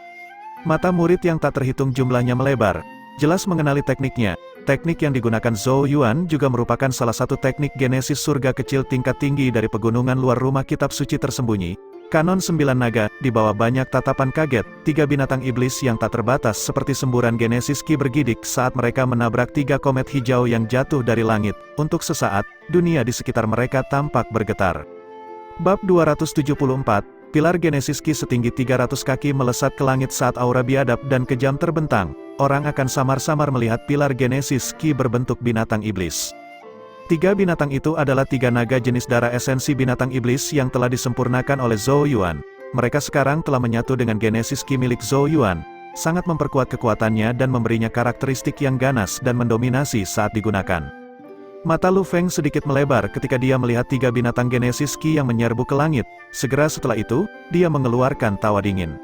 B: Mata murid yang tak terhitung jumlahnya melebar, jelas mengenali tekniknya. Teknik yang digunakan Zhou Yuan juga merupakan salah satu teknik Genesis surga kecil tingkat tinggi dari pegunungan luar rumah kitab suci tersembunyi. Kanon 9 naga, di bawah banyak tatapan kaget, 3 binatang iblis yang tak terbatas seperti semburan Genesis Ki bergidik saat mereka menabrak 3 komet hijau yang jatuh dari langit. Untuk sesaat, dunia di sekitar mereka tampak bergetar. Bab 274, pilar Genesis Ki setinggi 300 kaki melesat ke langit saat aura biadab dan kejam terbentang. Orang akan samar-samar melihat pilar Genesis Ki berbentuk binatang iblis. 3 binatang itu adalah 3 naga jenis darah esensi binatang iblis yang telah disempurnakan oleh Zhou Yuan. Mereka sekarang telah menyatu dengan Genesis Ki milik Zhou Yuan. sangat memperkuat kekuatannya dan memberinya karakteristik yang ganas dan mendominasi saat digunakan. Mata Lu Feng sedikit melebar ketika dia melihat 3 binatang Genesis Ki yang menyerbu ke langit. Segera setelah itu, dia mengeluarkan tawa dingin.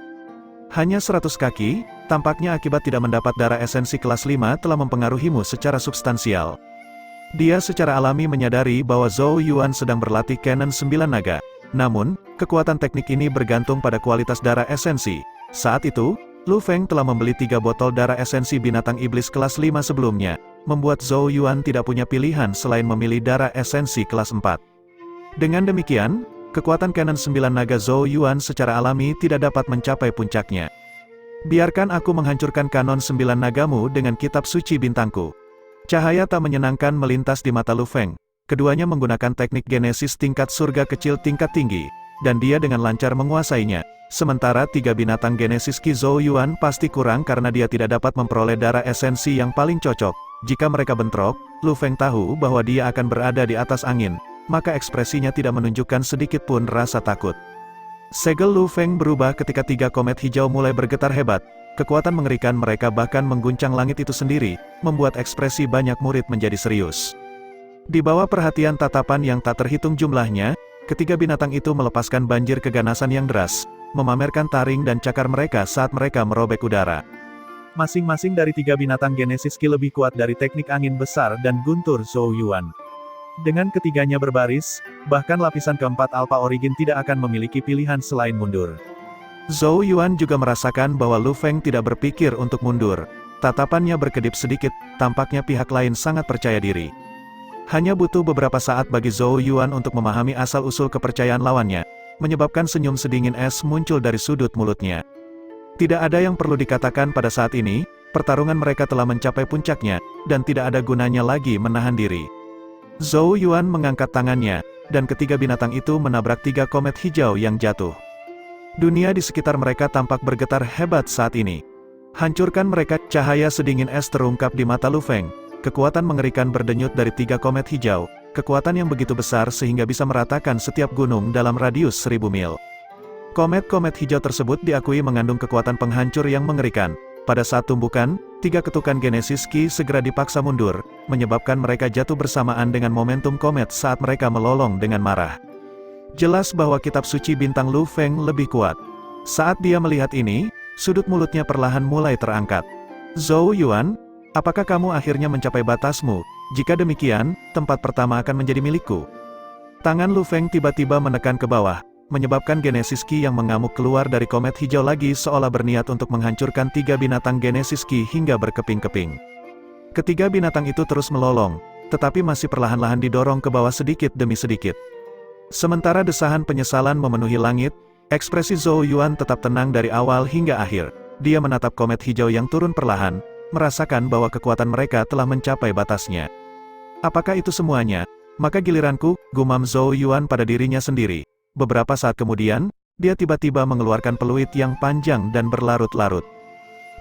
B: Hanya 100 kaki, tampaknya akibat tidak mendapat darah esensi kelas 5 telah mempengaruhimu secara substansial. Dia secara alami menyadari bahwa Zhou Yuan sedang berlatih Canon 9 naga. Namun, kekuatan teknik ini bergantung pada kualitas darah esensi. Saat itu, Lu Feng telah membeli 3 botol darah esensi binatang iblis kelas 5 sebelumnya, membuat Zhou Yuan tidak punya pilihan selain memilih darah esensi kelas 4. Dengan demikian, kekuatan Canon 9 naga Zhou Yuan secara alami tidak dapat mencapai puncaknya. Biarkan aku menghancurkan kanon 9 nagamu dengan kitab suci bintangku. Cahaya tak menyenangkan melintas di mata Lu Feng. Keduanya menggunakan teknik Genesis tingkat surga kecil tingkat tinggi, dan dia dengan lancar menguasainya. Sementara 3 binatang Genesis Ki Zhou Yuan pasti kurang karena dia tidak dapat memperoleh darah esensi yang paling cocok. Jika mereka bentrok, Lu Feng tahu bahwa dia akan berada di atas angin, maka ekspresinya tidak menunjukkan sedikit pun rasa takut. Segel Lu Feng berubah ketika 3 komet hijau mulai bergetar hebat. Kekuatan mengerikan mereka bahkan mengguncang langit itu sendiri, membuat ekspresi banyak murid menjadi serius. Di bawah perhatian tatapan yang tak terhitung jumlahnya, ketiga binatang itu melepaskan banjir keganasan yang deras, memamerkan taring dan cakar mereka saat mereka merobek udara.
A: Masing-masing dari 3 binatang Genesis Ki lebih kuat dari teknik angin besar dan guntur Zhou Yuan. Dengan ketiganya berbaris, bahkan lapisan keempat Alpha Origin tidak akan memiliki pilihan selain mundur.
B: Zhou Yuan juga merasakan bahwa Lu Feng tidak berpikir untuk mundur. Tatapannya berkedip sedikit, tampaknya pihak lain sangat percaya diri. Hanya butuh beberapa saat bagi Zhou Yuan untuk memahami asal-usul kepercayaan lawannya, menyebabkan senyum sedingin es muncul dari sudut mulutnya. Tidak ada yang perlu dikatakan pada saat ini, pertarungan mereka telah mencapai puncaknya, dan tidak ada gunanya lagi menahan diri. Zhou Yuan mengangkat tangannya, dan ketiga binatang itu menabrak 3 komet hijau yang jatuh. Dunia di sekitar mereka tampak bergetar hebat saat ini. Hancurkan mereka, cahaya sedingin es terungkap di mata Lu Feng. Kekuatan mengerikan berdenyut dari 3 komet hijau, kekuatan yang begitu besar sehingga bisa meratakan setiap gunung dalam radius 1000 mil. Komet-komet hijau tersebut diakui mengandung kekuatan penghancur yang mengerikan. Pada saat tumbukan, 3 ketukan Genesis Ki segera dipaksa mundur, menyebabkan mereka jatuh bersamaan dengan momentum komet saat mereka melolong dengan marah. Jelas bahwa kitab suci bintang Lu Feng lebih kuat. Saat dia melihat ini, sudut mulutnya perlahan mulai terangkat. Zhou Yuan, apakah kamu akhirnya mencapai batasmu? Jika demikian, tempat pertama akan menjadi milikku. Tangan Lu Feng tiba-tiba menekan ke bawah, menyebabkan Genesis Ki yang mengamuk keluar dari komet hijau lagi seolah berniat untuk menghancurkan 3 binatang Genesis Ki hingga berkeping-keping. Ketiga binatang itu terus melolong, tetapi masih perlahan-lahan didorong ke bawah sedikit demi sedikit. Sementara desahan penyesalan memenuhi langit, ekspresi Zhou Yuan tetap tenang dari awal hingga akhir. Dia menatap komet hijau yang turun perlahan, merasakan bahwa kekuatan mereka telah mencapai batasnya. Apakah itu semuanya? Maka giliranku, gumam Zhou Yuan pada dirinya sendiri. Beberapa saat kemudian, dia tiba-tiba mengeluarkan peluit yang panjang dan berlarut-larut.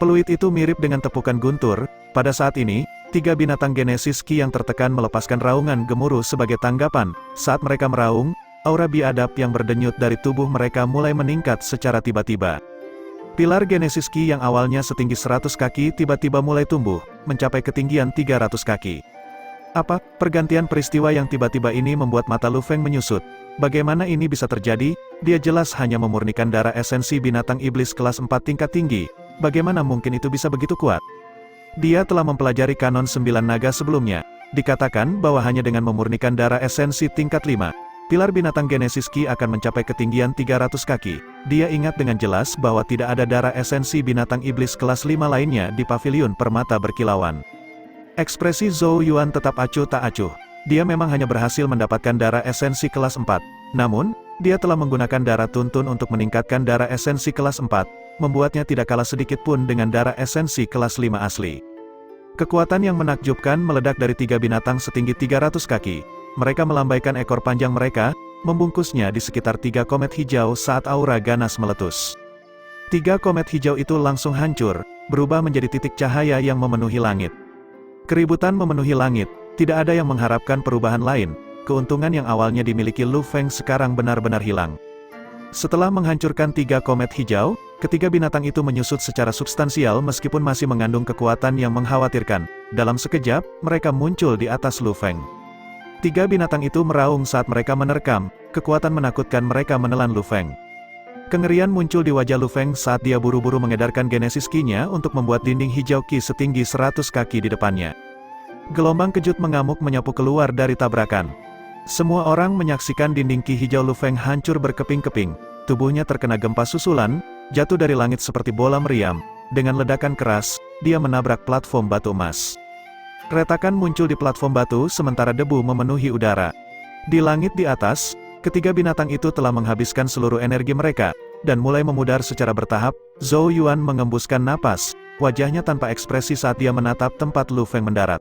B: Peluit itu mirip dengan tepukan guntur. Pada saat ini, 3 binatang Genesis Ki yang tertekan melepaskan raungan gemuruh sebagai tanggapan. Saat mereka meraung, aura biadab yang berdenyut dari tubuh mereka mulai meningkat secara tiba-tiba. Pilar Genesis Ki yang awalnya setinggi 100 kaki tiba-tiba mulai tumbuh, mencapai ketinggian 300 kaki. Apa? Pergantian peristiwa yang tiba-tiba ini membuat mata Lu Feng menyusut. Bagaimana ini bisa terjadi? Dia jelas hanya memurnikan darah esensi binatang iblis kelas 4 tingkat tinggi. Bagaimana mungkin itu bisa begitu kuat? Dia telah mempelajari kanon 9 naga sebelumnya. Dikatakan bahwa hanya dengan memurnikan darah esensi tingkat 5, pilar binatang Genesis Ki akan mencapai ketinggian 300 kaki. Dia ingat dengan jelas bahwa tidak ada darah esensi binatang iblis kelas 5 lainnya di pavilion permata berkilauan. Ekspresi Zhou Yuan tetap acuh tak acuh. Dia memang hanya berhasil mendapatkan darah esensi kelas 4. Namun, dia telah menggunakan darah tuntun untuk meningkatkan darah esensi kelas 4, membuatnya tidak kalah sedikit pun dengan darah esensi kelas 5 asli. Kekuatan yang menakjubkan meledak dari 3 binatang setinggi 300 kaki. Mereka melambaikan ekor panjang mereka, membungkusnya di sekitar 3 komet hijau saat aura ganas meletus. 3 komet hijau itu langsung hancur, berubah menjadi titik cahaya yang memenuhi langit. Keributan memenuhi langit, tidak ada yang mengharapkan perubahan lain. Keuntungan yang awalnya dimiliki Lu Feng sekarang benar-benar hilang. Setelah menghancurkan 3 komet hijau, ketiga binatang itu menyusut secara substansial meskipun masih mengandung kekuatan yang mengkhawatirkan. Dalam sekejap, mereka muncul di atas Lu Feng. 3 binatang itu meraung saat mereka menerkam, kekuatan menakutkan mereka menelan Lu Feng. Kengerian muncul di wajah Lu Feng saat dia buru-buru mengedarkan Genesis Ki-nya untuk membuat dinding hijau Ki setinggi 100 kaki di depannya. Gelombang kejut mengamuk menyapu keluar dari tabrakan. Semua orang menyaksikan dinding Ki hijau Lu Feng hancur berkeping-keping, tubuhnya terkena gempa susulan, jatuh dari langit seperti bola meriam. Dengan ledakan keras, dia menabrak platform batu emas. Retakan muncul di platform batu sementara debu memenuhi udara. Di langit di atas, ketiga binatang itu telah menghabiskan seluruh energi mereka, dan mulai memudar secara bertahap. Zhou Yuan mengembuskan napas, wajahnya tanpa ekspresi saat dia menatap tempat Lu Feng mendarat.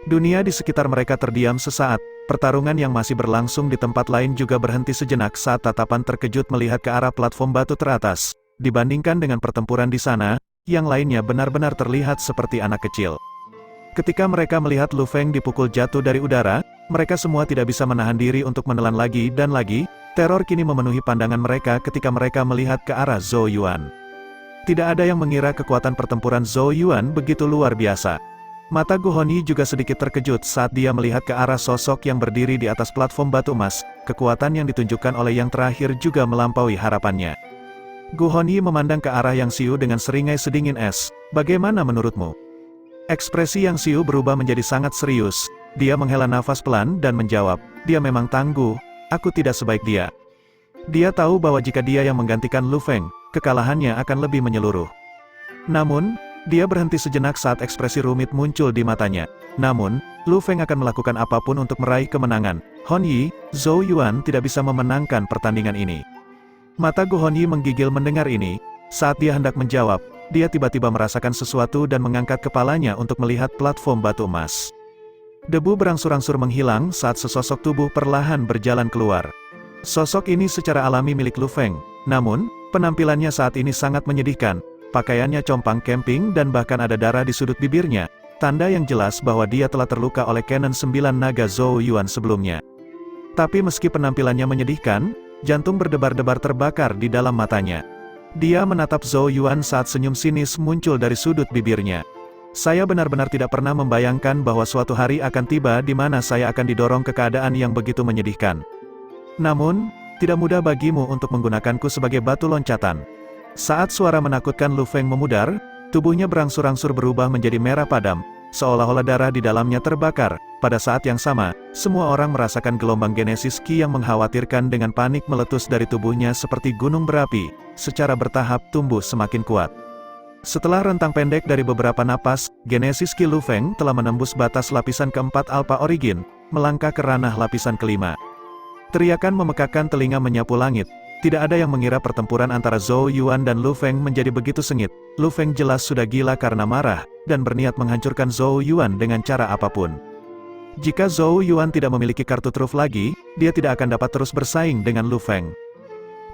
B: Dunia di sekitar mereka terdiam sesaat, pertarungan yang masih berlangsung di tempat lain juga berhenti sejenak saat tatapan terkejut melihat ke arah platform batu teratas. Dibandingkan dengan pertempuran di sana, yang lainnya benar-benar terlihat seperti anak kecil. Ketika mereka melihat Lu Feng dipukul jatuh dari udara, mereka semua tidak bisa menahan diri untuk menelan lagi dan lagi. Teror kini memenuhi pandangan mereka ketika mereka melihat ke arah Zhou Yuan. Tidak ada yang mengira kekuatan pertempuran Zhou Yuan begitu luar biasa. Mata Gu Hongyi juga sedikit terkejut saat dia melihat ke arah sosok yang berdiri di atas platform batu emas. Kekuatan yang ditunjukkan oleh yang terakhir juga melampaui harapannya. Gu Hongyi memandang ke arah Yang Xiu dengan seringai sedingin es. Bagaimana menurutmu? Ekspresi Yang Xiu berubah menjadi sangat serius. Dia menghela nafas pelan dan menjawab, dia memang tangguh, aku tidak sebaik dia. Dia tahu bahwa jika dia yang menggantikan Lu Feng, kekalahannya akan lebih menyeluruh. Namun, dia berhenti sejenak saat ekspresi rumit muncul di matanya. Namun, Lu Feng akan melakukan apapun untuk meraih kemenangan. Hongyi, Zhou Yuan tidak bisa memenangkan pertandingan ini. Mata Gu Hongyi menggigil mendengar ini. Saat dia hendak menjawab, dia tiba-tiba merasakan sesuatu dan mengangkat kepalanya untuk melihat platform batu emas. Debu berangsur-angsur menghilang saat sesosok tubuh perlahan berjalan keluar. Sosok ini secara alami milik Lu Feng, namun, penampilannya saat ini sangat menyedihkan. Pakaiannya compang camping dan bahkan ada darah di sudut bibirnya, tanda yang jelas bahwa dia telah terluka oleh Cannon 9 Naga Zhou Yuan sebelumnya. Tapi meski penampilannya menyedihkan, jantung berdebar-debar terbakar di dalam matanya. Dia menatap Zhou Yuan saat senyum sinis muncul dari sudut bibirnya. Saya benar-benar tidak pernah membayangkan bahwa suatu hari akan tiba di mana saya akan didorong ke keadaan yang begitu menyedihkan. Namun, tidak mudah bagimu untuk menggunakanku sebagai batu loncatan. Saat suara menakutkan Lu Feng memudar, tubuhnya berangsur-angsur berubah menjadi merah padam, seolah-olah darah di dalamnya terbakar. Pada saat yang sama, semua orang merasakan gelombang Genesis Ki yang mengkhawatirkan dengan panik meletus dari tubuhnya seperti gunung berapi, secara bertahap tumbuh semakin kuat. Setelah rentang pendek dari beberapa napas, Genesis Ki Lu Feng telah menembus batas lapisan keempat Alpha Origin, melangkah ke ranah lapisan kelima. Teriakan memekakkan telinga menyapu langit. Tidak ada yang mengira pertempuran antara Zhou Yuan dan Lu Feng menjadi begitu sengit. Lu Feng jelas sudah gila karena marah, dan berniat menghancurkan Zhou Yuan dengan cara apapun. Jika Zhou Yuan tidak memiliki kartu truf lagi, dia tidak akan dapat terus bersaing dengan Lu Feng.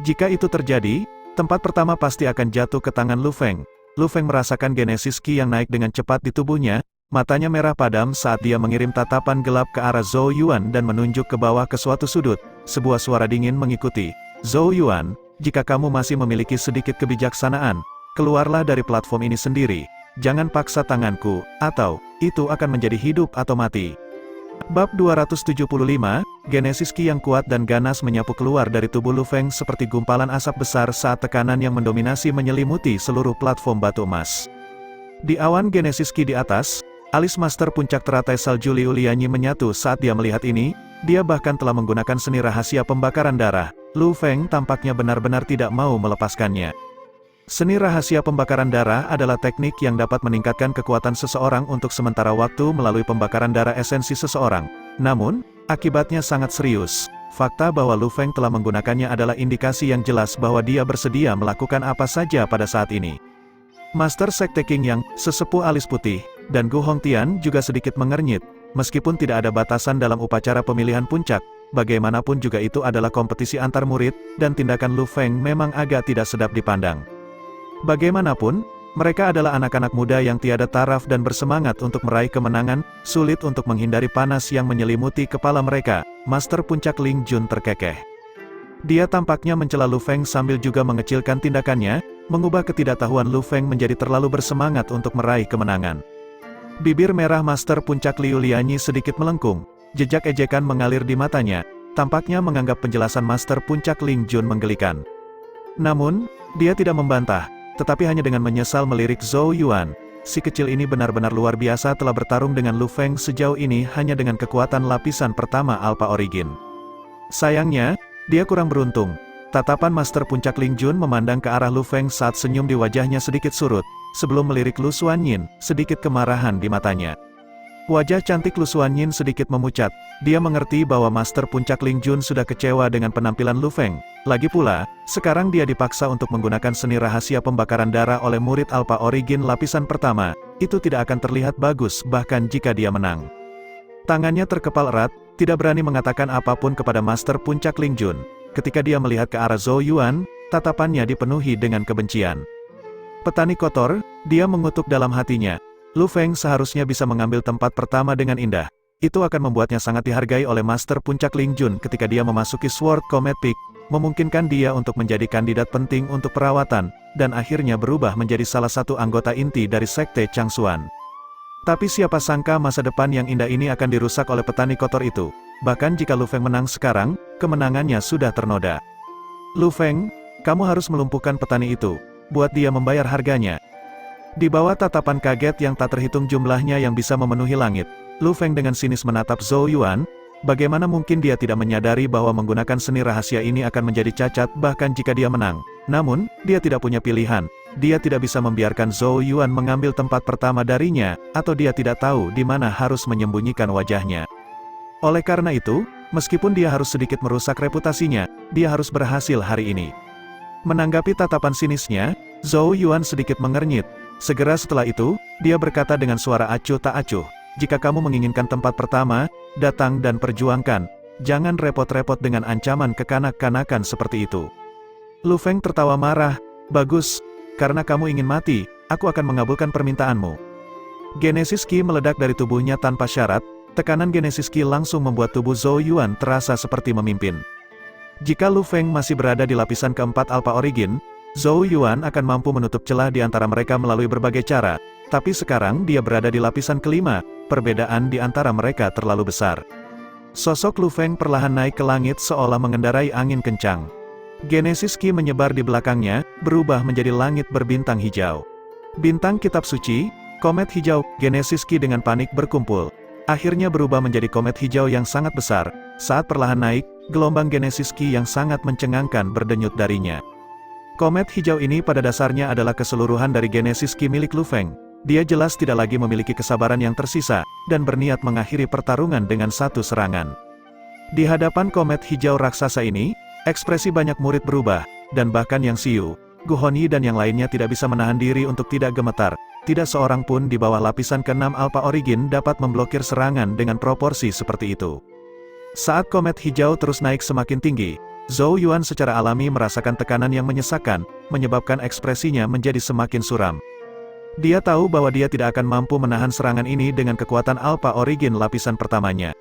B: Jika itu terjadi, tempat pertama pasti akan jatuh ke tangan Lu Feng. Lu Feng merasakan Genesis Ki yang naik dengan cepat di tubuhnya, matanya merah padam saat dia mengirim tatapan gelap ke arah Zhou Yuan dan menunjuk ke bawah ke suatu sudut. Sebuah suara dingin mengikuti. Zhou Yuan, jika kamu masih memiliki sedikit kebijaksanaan, keluarlah dari platform ini sendiri. Jangan paksa tanganku, atau, itu akan menjadi hidup atau mati. Bab 275, Genesis Ki yang kuat dan ganas menyapu keluar dari tubuh Lu Feng seperti gumpalan asap besar saat tekanan yang mendominasi menyelimuti seluruh platform batu emas. Di awan Genesis Ki di atas, alis Master Puncak Teratai Salju Liu Lianyi menyatu saat dia melihat ini. Dia bahkan telah menggunakan seni rahasia pembakaran darah. Lu Feng tampaknya benar-benar tidak mau melepaskannya. Seni rahasia pembakaran darah adalah teknik yang dapat meningkatkan kekuatan seseorang untuk sementara waktu melalui pembakaran darah esensi seseorang. Namun, akibatnya sangat serius. Fakta bahwa Lu Feng telah menggunakannya adalah indikasi yang jelas bahwa dia bersedia melakukan apa saja pada saat ini. Master Sekte King Yang, sesepuh alis putih, dan Gu Hongtian juga sedikit mengernyit. Meskipun tidak ada batasan dalam upacara pemilihan puncak, bagaimanapun juga itu adalah kompetisi antar murid, dan tindakan Lu Feng memang agak tidak sedap dipandang. Bagaimanapun, mereka adalah anak-anak muda yang tiada taraf dan bersemangat untuk meraih kemenangan, sulit untuk menghindari panas yang menyelimuti kepala mereka. Master Puncak Ling Jun terkekeh. Dia tampaknya mencela Lu Feng sambil juga mengecilkan tindakannya, mengubah ketidaktahuan Lu Feng menjadi terlalu bersemangat untuk meraih kemenangan. Bibir merah Master Puncak Liu Lianyi sedikit melengkung, jejak ejekan mengalir di matanya, tampaknya menganggap penjelasan Master Puncak Ling Jun menggelikan. Namun, dia tidak membantah, tetapi hanya dengan menyesal melirik Zhou Yuan. Si kecil ini benar-benar luar biasa telah bertarung dengan Lu Feng sejauh ini hanya dengan kekuatan lapisan pertama Alpha Origin. Sayangnya, dia kurang beruntung. Tatapan Master Puncak Ling Jun memandang ke arah Lu Feng saat senyum di wajahnya sedikit surut, sebelum melirik Lu Xuanyin, sedikit kemarahan di matanya. Wajah cantik Lu Xuanyin sedikit memucat, dia mengerti bahwa Master Puncak Ling Jun sudah kecewa dengan penampilan Lu Feng. Lagi pula, sekarang dia dipaksa untuk menggunakan seni rahasia pembakaran darah oleh murid Alpha Origin lapisan pertama, itu tidak akan terlihat bagus bahkan jika dia menang. Tangannya terkepal erat, tidak berani mengatakan apapun kepada Master Puncak Ling Jun. Ketika dia melihat ke arah Zhou Yuan, tatapannya dipenuhi dengan kebencian. Petani kotor, dia mengutuk dalam hatinya. Lu Feng seharusnya bisa mengambil tempat pertama dengan indah. Itu akan membuatnya sangat dihargai oleh Master Puncak Ling Jun ketika dia memasuki Sword Comet Peak, memungkinkan dia untuk menjadi kandidat penting untuk perawatan, dan akhirnya berubah menjadi salah satu anggota inti dari Sekte Changsuan. Tapi siapa sangka masa depan yang indah ini akan dirusak oleh petani kotor itu. Bahkan jika Lu Feng menang sekarang, kemenangannya sudah ternoda. Lu Feng, kamu harus melumpuhkan petani itu, buat dia membayar harganya. Di bawah tatapan kaget yang tak terhitung jumlahnya yang bisa memenuhi langit, Lu Feng dengan sinis menatap Zhou Yuan. Bagaimana mungkin dia tidak menyadari bahwa menggunakan seni rahasia ini akan menjadi cacat bahkan jika dia menang. Namun, dia tidak punya pilihan. Dia tidak bisa membiarkan Zhou Yuan mengambil tempat pertama darinya, atau dia tidak tahu di mana harus menyembunyikan wajahnya. Oleh karena itu, meskipun dia harus sedikit merusak reputasinya, dia harus berhasil hari ini. Menanggapi tatapan sinisnya, Zhou Yuan sedikit mengernyit. Segera setelah itu, dia berkata dengan suara acuh tak acuh, "Jika kamu menginginkan tempat pertama, datang dan perjuangkan. Jangan repot-repot dengan ancaman kekanak-kanakan seperti itu." Lu Feng tertawa marah, "Bagus. Karena kamu ingin mati, aku akan mengabulkan permintaanmu." Genesis Qi meledak dari tubuhnya tanpa syarat, tekanan Genesis Qi langsung membuat tubuh Zhou Yuan terasa seperti memimpin. Jika Lu Feng masih berada di lapisan keempat Alpha Origin, Zhou Yuan akan mampu menutup celah di antara mereka melalui berbagai cara, tapi sekarang dia berada di lapisan kelima, perbedaan di antara mereka terlalu besar. Sosok Lu Feng perlahan naik ke langit seolah mengendarai angin kencang. Genesis Qi menyebar di belakangnya, berubah menjadi langit berbintang hijau. Bintang kitab suci, komet hijau, Genesis Qi dengan panik berkumpul. Akhirnya berubah menjadi komet hijau yang sangat besar. Saat perlahan naik, gelombang Genesis Qi yang sangat mencengangkan berdenyut darinya. Komet hijau ini pada dasarnya adalah keseluruhan dari Genesis Qi milik Lu Feng. Dia jelas tidak lagi memiliki kesabaran yang tersisa, dan berniat mengakhiri pertarungan dengan satu serangan. Di hadapan komet hijau raksasa ini, ekspresi banyak murid berubah, dan bahkan Yang Xiu, Gu Hongyi dan yang lainnya tidak bisa menahan diri untuk tidak gemetar. Tidak seorang pun di bawah lapisan ke-6 Alpha Origin dapat memblokir serangan dengan proporsi seperti itu. Saat komet hijau terus naik semakin tinggi, Zhou Yuan secara alami merasakan tekanan yang menyesakkan, menyebabkan ekspresinya menjadi semakin suram. Dia tahu bahwa dia tidak akan mampu menahan serangan ini dengan kekuatan Alpha Origin lapisan pertamanya.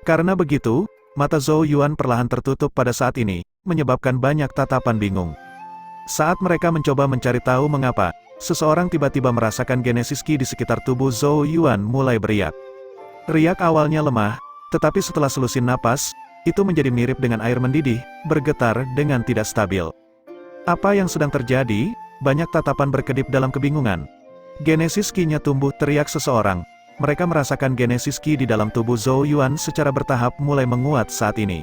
B: Karena begitu, mata Zhou Yuan perlahan tertutup pada saat ini, menyebabkan banyak tatapan bingung. Saat mereka mencoba mencari tahu mengapa, seseorang tiba-tiba merasakan Genesis Qi di sekitar tubuh Zhou Yuan mulai beriak. Riak awalnya lemah, tetapi setelah selusin napas, itu menjadi mirip dengan air mendidih, bergetar dengan tidak stabil. Apa yang sedang terjadi? Banyak tatapan berkedip dalam kebingungan. Genesis Qi-nya tumbuh, teriak seseorang. Mereka merasakan Genesis Qi di dalam tubuh Zhou Yuan secara bertahap mulai menguat saat ini.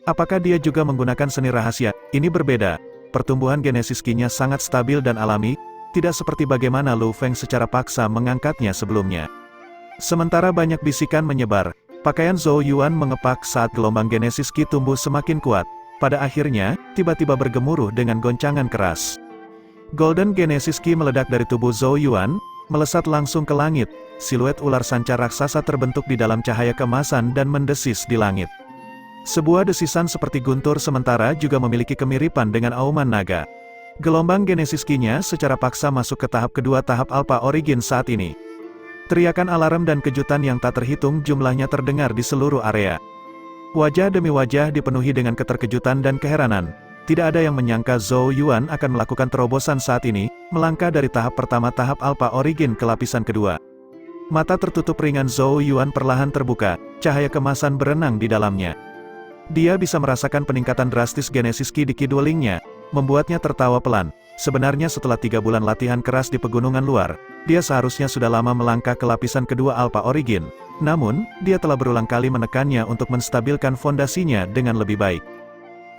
B: Apakah dia juga menggunakan seni rahasia? Ini berbeda. Pertumbuhan Genesis Qi-nya sangat stabil dan alami, tidak seperti bagaimana Lu Feng secara paksa mengangkatnya sebelumnya. Sementara banyak bisikan menyebar, pakaian Zhou Yuan mengepak saat gelombang Genesis Qi tumbuh semakin kuat. Pada akhirnya, tiba-tiba bergemuruh dengan goncangan keras. Golden Genesis Qi meledak dari tubuh Zhou Yuan, melesat langsung ke langit. Siluet ular sanca raksasa terbentuk di dalam cahaya keemasan dan mendesis di langit. Sebuah desisan seperti guntur sementara juga memiliki kemiripan dengan auman naga. Gelombang Genesis Qi-nya secara paksa masuk ke tahap kedua tahap Alpha Origin saat ini. Teriakan alarm dan kejutan yang tak terhitung jumlahnya terdengar di seluruh area. Wajah demi wajah dipenuhi dengan keterkejutan dan keheranan. Tidak ada yang menyangka Zhou Yuan akan melakukan terobosan saat ini, melangkah dari tahap pertama tahap Alpha Origin ke lapisan kedua. Mata tertutup ringan Zhou Yuan perlahan terbuka, cahaya kemasan berenang di dalamnya. Dia bisa merasakan peningkatan drastis Genesis Ki di Kidulingnya, membuatnya tertawa pelan. Sebenarnya setelah 3 bulan latihan keras di pegunungan luar, dia seharusnya sudah lama melangkah ke lapisan kedua Alpha Origin. Namun, dia telah berulang kali menekannya untuk menstabilkan fondasinya dengan lebih baik.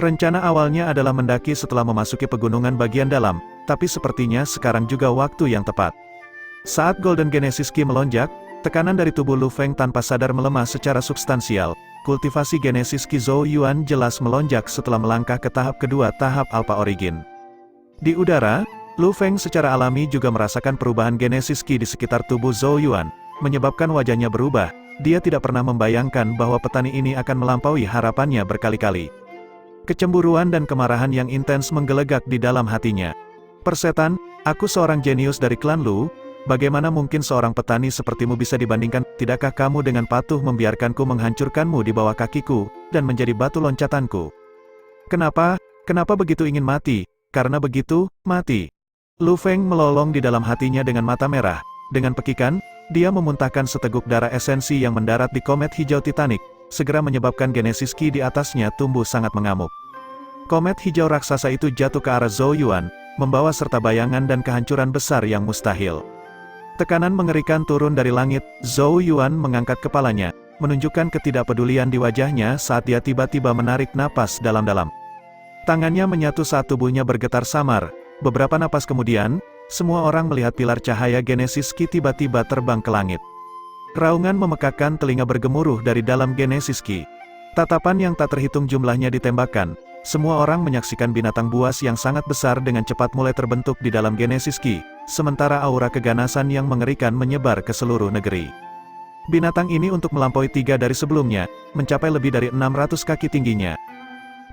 B: Rencana awalnya adalah mendaki setelah memasuki pegunungan bagian dalam, tapi sepertinya sekarang juga waktu yang tepat. Saat Golden Genesis Ki melonjak, tekanan dari tubuh Lu Feng tanpa sadar melemah secara substansial. Kultivasi Genesis Ki Zhou Yuan jelas melonjak setelah melangkah ke tahap kedua tahap Alpha Origin. Di udara, Lu Feng secara alami juga merasakan perubahan Genesis Ki di sekitar tubuh Zhou Yuan, menyebabkan wajahnya berubah. Dia tidak pernah membayangkan bahwa petani ini akan melampaui harapannya berkali-kali. Kecemburuan dan kemarahan yang intens menggelegak di dalam hatinya. Persetan, aku seorang jenius dari klan Lu, bagaimana mungkin seorang petani sepertimu bisa dibandingkan? Tidakkah kamu dengan patuh membiarkanku menghancurkanmu di bawah kakiku, dan menjadi batu loncatanku? Kenapa begitu ingin mati? Karena begitu, mati. Lu Feng melolong di dalam hatinya dengan mata merah. Dengan pekikan, dia memuntahkan seteguk darah esensi yang mendarat di komet hijau Titanic, segera menyebabkan Genesis Ki di atasnya tumbuh sangat mengamuk. Komet hijau raksasa itu jatuh ke arah Zhou Yuan, membawa serta bayangan dan kehancuran besar yang mustahil. Tekanan mengerikan turun dari langit. Zhou Yuan mengangkat kepalanya, menunjukkan ketidakpedulian di wajahnya saat dia tiba-tiba menarik napas dalam-dalam. Tangannya menyatu saat tubuhnya bergetar samar. Beberapa napas kemudian, semua orang melihat pilar cahaya Genesis Ki tiba-tiba terbang ke langit. Raungan memekakkan telinga bergemuruh dari dalam Genesis Ki. Tatapan yang tak terhitung jumlahnya ditembakkan. Semua orang menyaksikan binatang buas yang sangat besar dengan cepat mulai terbentuk di dalam Genesis Ki, sementara aura keganasan yang mengerikan menyebar ke seluruh negeri. Binatang ini untuk melampaui 3 dari sebelumnya, mencapai lebih dari 600 kaki tingginya.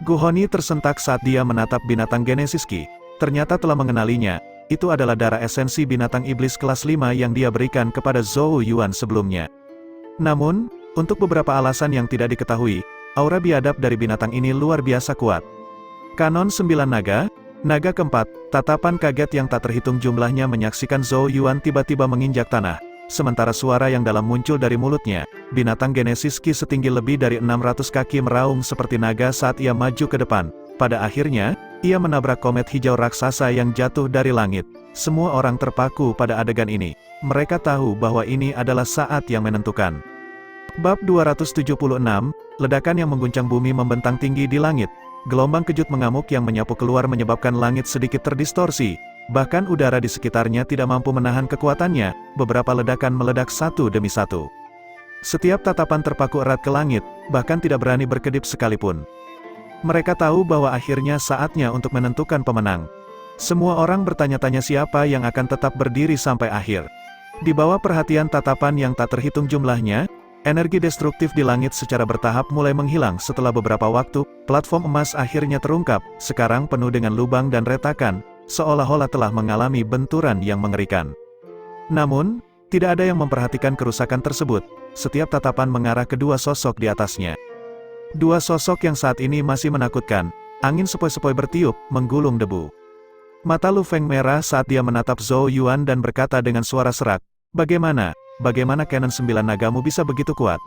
B: Gu Honi tersentak saat dia menatap binatang Genesis Ki. Ternyata telah mengenalinya. Itu adalah darah esensi binatang iblis kelas 5 yang dia berikan kepada Zhou Yuan sebelumnya. Namun, untuk beberapa alasan yang tidak diketahui, aura biadab dari binatang ini luar biasa kuat. Kanon 9 naga, naga keempat, tatapan kaget yang tak terhitung jumlahnya menyaksikan Zhou Yuan tiba-tiba menginjak tanah. Sementara suara yang dalam muncul dari mulutnya, binatang Genesis Ki setinggi lebih dari 600 kaki meraung seperti naga saat ia maju ke depan. Pada akhirnya, ia menabrak komet hijau raksasa yang jatuh dari langit. Semua orang terpaku pada adegan ini. Mereka tahu bahwa ini adalah saat yang menentukan. Bab 276, ledakan yang mengguncang bumi membentang tinggi di langit. Gelombang kejut mengamuk yang menyapu keluar menyebabkan langit sedikit terdistorsi. Bahkan udara di sekitarnya tidak mampu menahan kekuatannya, beberapa ledakan meledak satu demi satu. Setiap tatapan terpaku erat ke langit, bahkan tidak berani berkedip sekalipun. Mereka tahu bahwa akhirnya saatnya untuk menentukan pemenang. Semua orang bertanya-tanya siapa yang akan tetap berdiri sampai akhir. Di bawah perhatian tatapan yang tak terhitung jumlahnya, energi destruktif di langit secara bertahap mulai menghilang. Setelah beberapa waktu, platform emas akhirnya terungkap, sekarang penuh dengan lubang dan retakan, seolah-olah telah mengalami benturan yang mengerikan. Namun, tidak ada yang memperhatikan kerusakan tersebut. Setiap tatapan mengarah ke 2 sosok di atasnya. 2 sosok yang saat ini masih menakutkan. Angin sepoi-sepoi bertiup, menggulung debu. Mata Lu Feng merah saat dia menatap Zhou Yuan dan berkata dengan suara serak, Bagaimana Canon 9 nagamu bisa begitu kuat?"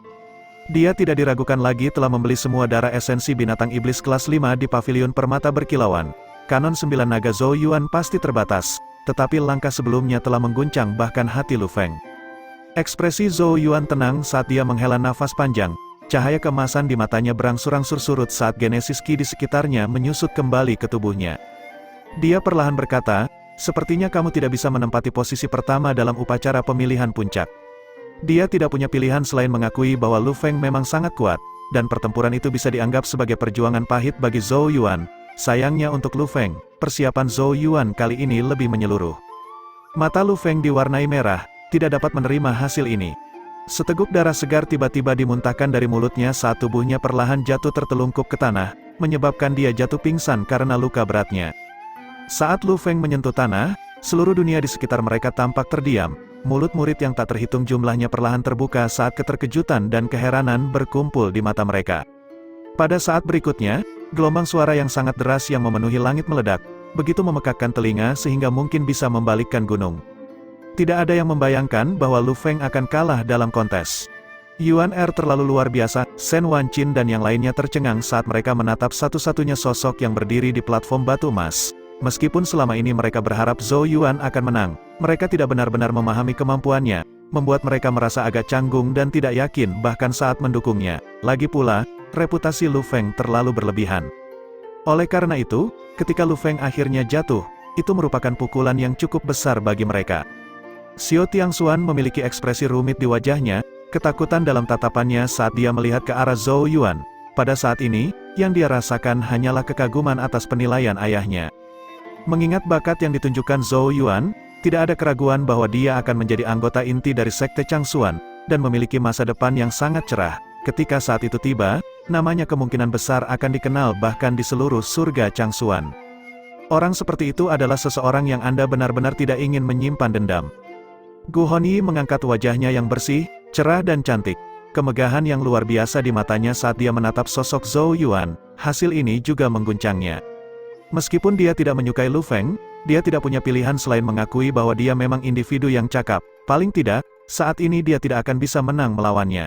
B: Dia tidak diragukan lagi telah membeli semua darah esensi binatang iblis kelas 5 di pavilion permata berkilauan. Kanon 9 naga Zhou Yuan pasti terbatas, tetapi langkah sebelumnya telah mengguncang bahkan hati Lu Feng. Ekspresi Zhou Yuan tenang saat dia menghela nafas panjang. Cahaya keemasan di matanya berangsur-angsur surut saat Genesis Ki di sekitarnya menyusut kembali ke tubuhnya. Dia perlahan berkata, "Sepertinya kamu tidak bisa menempati posisi pertama dalam upacara pemilihan puncak." Dia tidak punya pilihan selain mengakui bahwa Lu Feng memang sangat kuat, dan pertempuran itu bisa dianggap sebagai perjuangan pahit bagi Zhou Yuan. Sayangnya untuk Lu Feng, persiapan Zhou Yuan kali ini lebih menyeluruh. Mata Lu Feng diwarnai merah, tidak dapat menerima hasil ini. Seteguk darah segar tiba-tiba dimuntahkan dari mulutnya saat tubuhnya perlahan jatuh tertelungkup ke tanah, menyebabkan dia jatuh pingsan karena luka beratnya. Saat Lu Feng menyentuh tanah, seluruh dunia di sekitar mereka tampak terdiam. Mulut murid yang tak terhitung jumlahnya perlahan terbuka saat keterkejutan dan keheranan berkumpul di mata mereka. Pada saat berikutnya, gelombang suara yang sangat deras yang memenuhi langit meledak, begitu memekakkan telinga sehingga mungkin bisa membalikkan gunung. Tidak ada yang membayangkan bahwa Lu Feng akan kalah dalam kontes. Yuan Er terlalu luar biasa, Shen Wanqin dan yang lainnya tercengang saat mereka menatap satu-satunya sosok yang berdiri di platform batu emas. Meskipun selama ini mereka berharap Zhou Yuan akan menang, mereka tidak benar-benar memahami kemampuannya, membuat mereka merasa agak canggung dan tidak yakin bahkan saat mendukungnya. Lagi pula, reputasi Lu Feng terlalu berlebihan. Oleh karena itu, ketika Lu Feng akhirnya jatuh, itu merupakan pukulan yang cukup besar bagi mereka. Xiao Tiangxuan memiliki ekspresi rumit di wajahnya, ketakutan dalam tatapannya saat dia melihat ke arah Zhou Yuan. Pada saat ini, yang dia rasakan hanyalah kekaguman atas penilaian ayahnya. Mengingat bakat yang ditunjukkan Zhou Yuan, tidak ada keraguan bahwa dia akan menjadi anggota inti dari Sekte Changxuan, dan memiliki masa depan yang sangat cerah. Ketika saat itu tiba, namanya kemungkinan besar akan dikenal bahkan di seluruh surga Changxuan. Orang seperti itu adalah seseorang yang Anda benar-benar tidak ingin menyimpan dendam. Gu Hongyi mengangkat wajahnya yang bersih, cerah dan cantik. Kemegahan yang luar biasa di matanya saat dia menatap sosok Zhou Yuan, hasil ini juga mengguncangnya. Meskipun dia tidak menyukai Lu Feng, dia tidak punya pilihan selain mengakui bahwa dia memang individu yang cakap. Paling tidak, saat ini dia tidak akan bisa menang melawannya.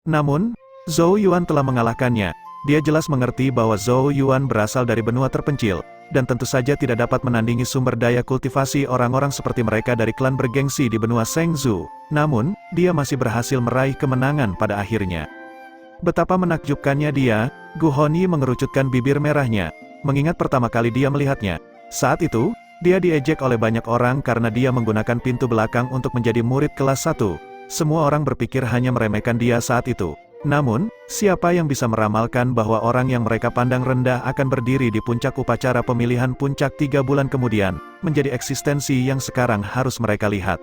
B: Namun, Zhou Yuan telah mengalahkannya. Dia jelas mengerti bahwa Zhou Yuan berasal dari benua terpencil, dan tentu saja tidak dapat menandingi sumber daya kultivasi orang-orang seperti mereka dari klan bergengsi di benua Shengzhou. Namun, dia masih berhasil meraih kemenangan pada akhirnya. Betapa menakjubkannya dia, Gu Hongyi mengerucutkan bibir merahnya, mengingat pertama kali dia melihatnya. Saat itu, dia diejek oleh banyak orang karena dia menggunakan pintu belakang untuk menjadi murid kelas 1. Semua orang berpikir hanya meremehkan dia saat itu. Namun, siapa yang bisa meramalkan bahwa orang yang mereka pandang rendah akan berdiri di puncak upacara pemilihan puncak 3 bulan kemudian, menjadi eksistensi yang sekarang harus mereka lihat.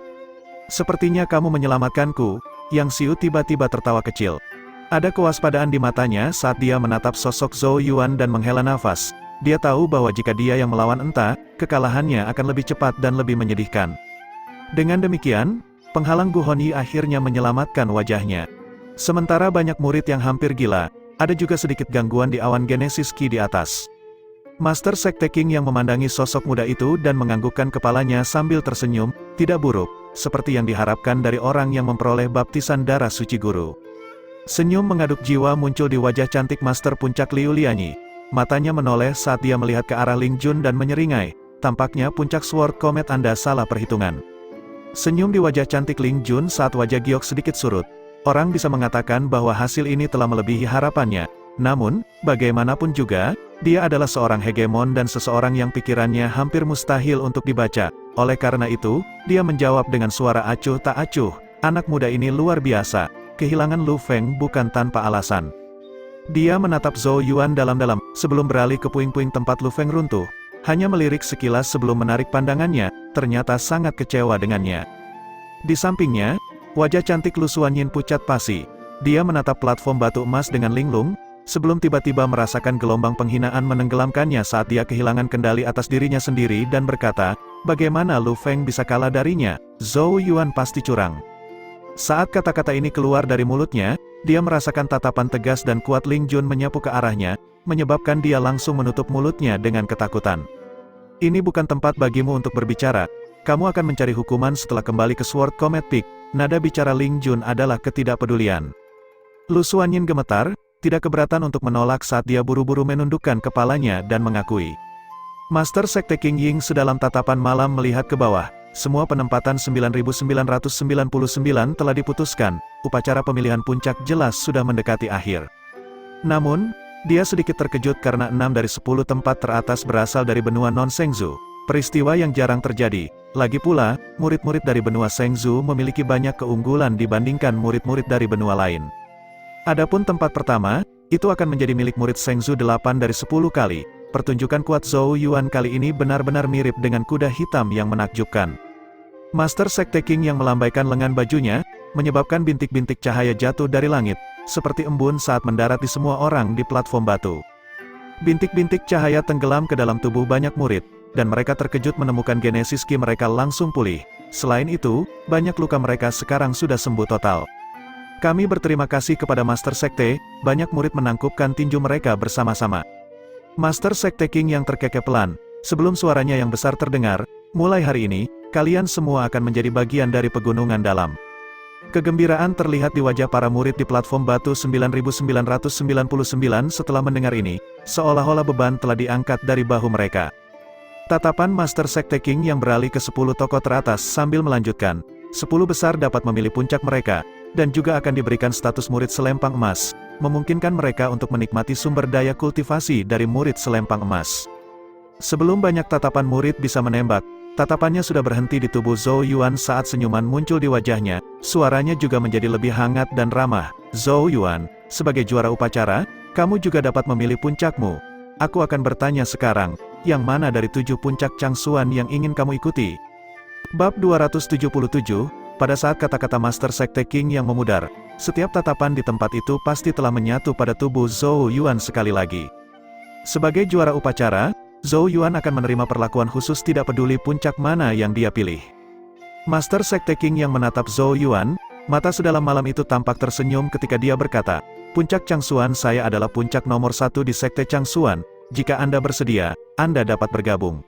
B: Sepertinya kamu menyelamatkanku, Yang Xiu tiba-tiba tertawa kecil. Ada kewaspadaan di matanya saat dia menatap sosok Zhou Yuan dan menghela nafas. Dia tahu bahwa jika dia yang melawan entah, kekalahannya akan lebih cepat dan lebih menyedihkan. Dengan demikian, penghalang Gu Hongyi akhirnya menyelamatkan wajahnya. Sementara banyak murid yang hampir gila, ada juga sedikit gangguan di awan Genesis Ki di atas. Master Sekte King yang memandangi sosok muda itu dan menganggukkan kepalanya sambil tersenyum, tidak buruk, seperti yang diharapkan dari orang yang memperoleh baptisan darah suci guru. Senyum mengaduk jiwa muncul di wajah cantik Master Puncak Liu Lianyi. Matanya menoleh saat dia melihat ke arah Ling Jun dan menyeringai, tampaknya puncak Sword Comet Anda salah perhitungan. Senyum di wajah cantik Ling Jun saat wajah Giok sedikit surut. Orang bisa mengatakan bahwa hasil ini telah melebihi harapannya. Namun, bagaimanapun juga, dia adalah seorang hegemon dan seseorang yang pikirannya hampir mustahil untuk dibaca. Oleh karena itu, dia menjawab dengan suara acuh tak acuh, anak muda ini luar biasa, kehilangan Lu Feng bukan tanpa alasan. Dia menatap Zhou Yuan dalam-dalam, sebelum beralih ke puing-puing tempat Lu Feng runtuh. Hanya melirik sekilas sebelum menarik pandangannya, ternyata sangat kecewa dengannya. Di sampingnya, wajah cantik Lu Suanyin pucat pasi. Dia menatap platform batu emas dengan linglung, sebelum tiba-tiba merasakan gelombang penghinaan menenggelamkannya saat dia kehilangan kendali atas dirinya sendiri dan berkata, bagaimana Lu Feng bisa kalah darinya? Zhou Yuan pasti curang. Saat kata-kata ini keluar dari mulutnya, dia merasakan tatapan tegas dan kuat Ling Jun menyapu ke arahnya, menyebabkan dia langsung menutup mulutnya dengan ketakutan. Ini bukan tempat bagimu untuk berbicara. Kamu akan mencari hukuman setelah kembali ke Sword Comet Peak. Nada bicara Ling Jun adalah ketidakpedulian. Lu Suanyin gemetar, tidak keberatan untuk menolak saat dia buru-buru menundukkan kepalanya dan mengakui. Master Sekte King Ying sedalam tatapan malam melihat ke bawah. Semua penempatan 9.999 telah diputuskan, upacara pemilihan puncak jelas sudah mendekati akhir. Namun, dia sedikit terkejut karena 6 dari 10 tempat teratas berasal dari benua non-Shengzhou, peristiwa yang jarang terjadi. Lagi pula, murid-murid dari benua Shengzhou memiliki banyak keunggulan dibandingkan murid-murid dari benua lain. Adapun tempat pertama, itu akan menjadi milik murid Shengzhou 8 dari 10 kali. Pertunjukan kuat Zhou Yuan kali ini benar-benar mirip dengan kuda hitam yang menakjubkan. Master Sekte King yang melambaikan lengan bajunya, menyebabkan bintik-bintik cahaya jatuh dari langit, seperti embun saat mendarat di semua orang di platform batu. Bintik-bintik cahaya tenggelam ke dalam tubuh banyak murid, dan mereka terkejut menemukan Genesis Ki mereka langsung pulih. Selain itu, banyak luka mereka sekarang sudah sembuh total. Kami berterima kasih kepada Master Sekte, banyak murid menangkupkan tinju mereka bersama-sama. Master Sekte King yang terkekeh pelan, sebelum suaranya yang besar terdengar, mulai hari ini, kalian semua akan menjadi bagian dari pegunungan dalam. Kegembiraan terlihat di wajah para murid di platform batu 9999 setelah mendengar ini, seolah-olah beban telah diangkat dari bahu mereka. Tatapan Master Sekte King yang beralih ke 10 tokoh teratas sambil melanjutkan, 10 besar dapat memilih puncak mereka, dan juga akan diberikan status murid selempang emas, memungkinkan mereka untuk menikmati sumber daya kultivasi dari murid selempang emas. Sebelum banyak tatapan murid bisa menembak, tatapannya sudah berhenti di tubuh Zhou Yuan saat senyuman muncul di wajahnya, suaranya juga menjadi lebih hangat dan ramah. Zhou Yuan, sebagai juara upacara, kamu juga dapat memilih puncakmu. Aku akan bertanya sekarang, yang mana dari 7 puncak Changsuan yang ingin kamu ikuti? Bab 277, pada saat kata-kata Master Sekte King yang memudar, setiap tatapan di tempat itu pasti telah menyatu pada tubuh Zhou Yuan sekali lagi. Sebagai juara upacara, Zhou Yuan akan menerima perlakuan khusus tidak peduli puncak mana yang dia pilih. Master Sekte King yang menatap Zhou Yuan, mata sedalam malam itu tampak tersenyum ketika dia berkata, puncak Changsuan saya adalah puncak nomor 1 di Sekte Changsuan, jika Anda bersedia, Anda dapat bergabung.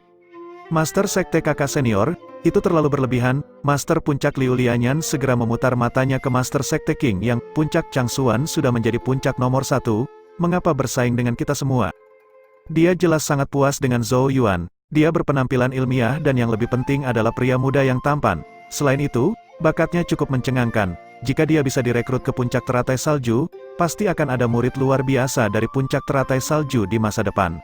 B: Master Sekte Kakak Senior, itu terlalu berlebihan. Master Puncak Liu Lianyan segera memutar matanya ke Master Sekte King yang, puncak Changsuan sudah menjadi puncak nomor 1, mengapa bersaing dengan kita semua? Dia jelas sangat puas dengan Zhou Yuan, dia berpenampilan ilmiah dan yang lebih penting adalah pria muda yang tampan. Selain itu, bakatnya cukup mencengangkan, jika dia bisa direkrut ke puncak teratai salju, pasti akan ada murid luar biasa dari puncak teratai salju di masa depan.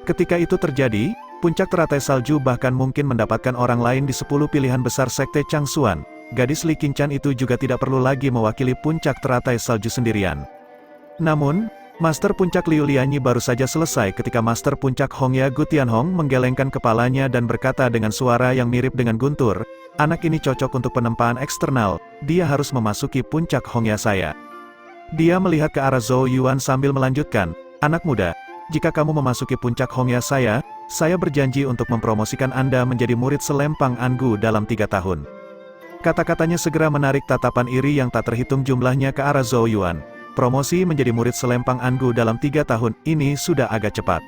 B: Ketika itu terjadi, puncak teratai salju bahkan mungkin mendapatkan orang lain di 10 pilihan besar Sekte Changsuan. Gadis Li Qingshan itu juga tidak perlu lagi mewakili puncak teratai salju sendirian. Namun, Master Puncak Liu Lianyi baru saja selesai ketika Master Puncak Hongya Gu Tianhong menggelengkan kepalanya dan berkata dengan suara yang mirip dengan guntur, anak ini cocok untuk penempaan eksternal, dia harus memasuki puncak Hongya saya. Dia melihat ke arah Zhou Yuan sambil melanjutkan, anak muda, jika kamu memasuki puncak Hongya saya berjanji untuk mempromosikan Anda menjadi murid selempang Angu dalam 3 tahun. Kata-katanya segera menarik tatapan iri yang tak terhitung jumlahnya ke arah Zhou Yuan. Promosi menjadi murid selempang Angu dalam 3 tahun, ini sudah agak cepat.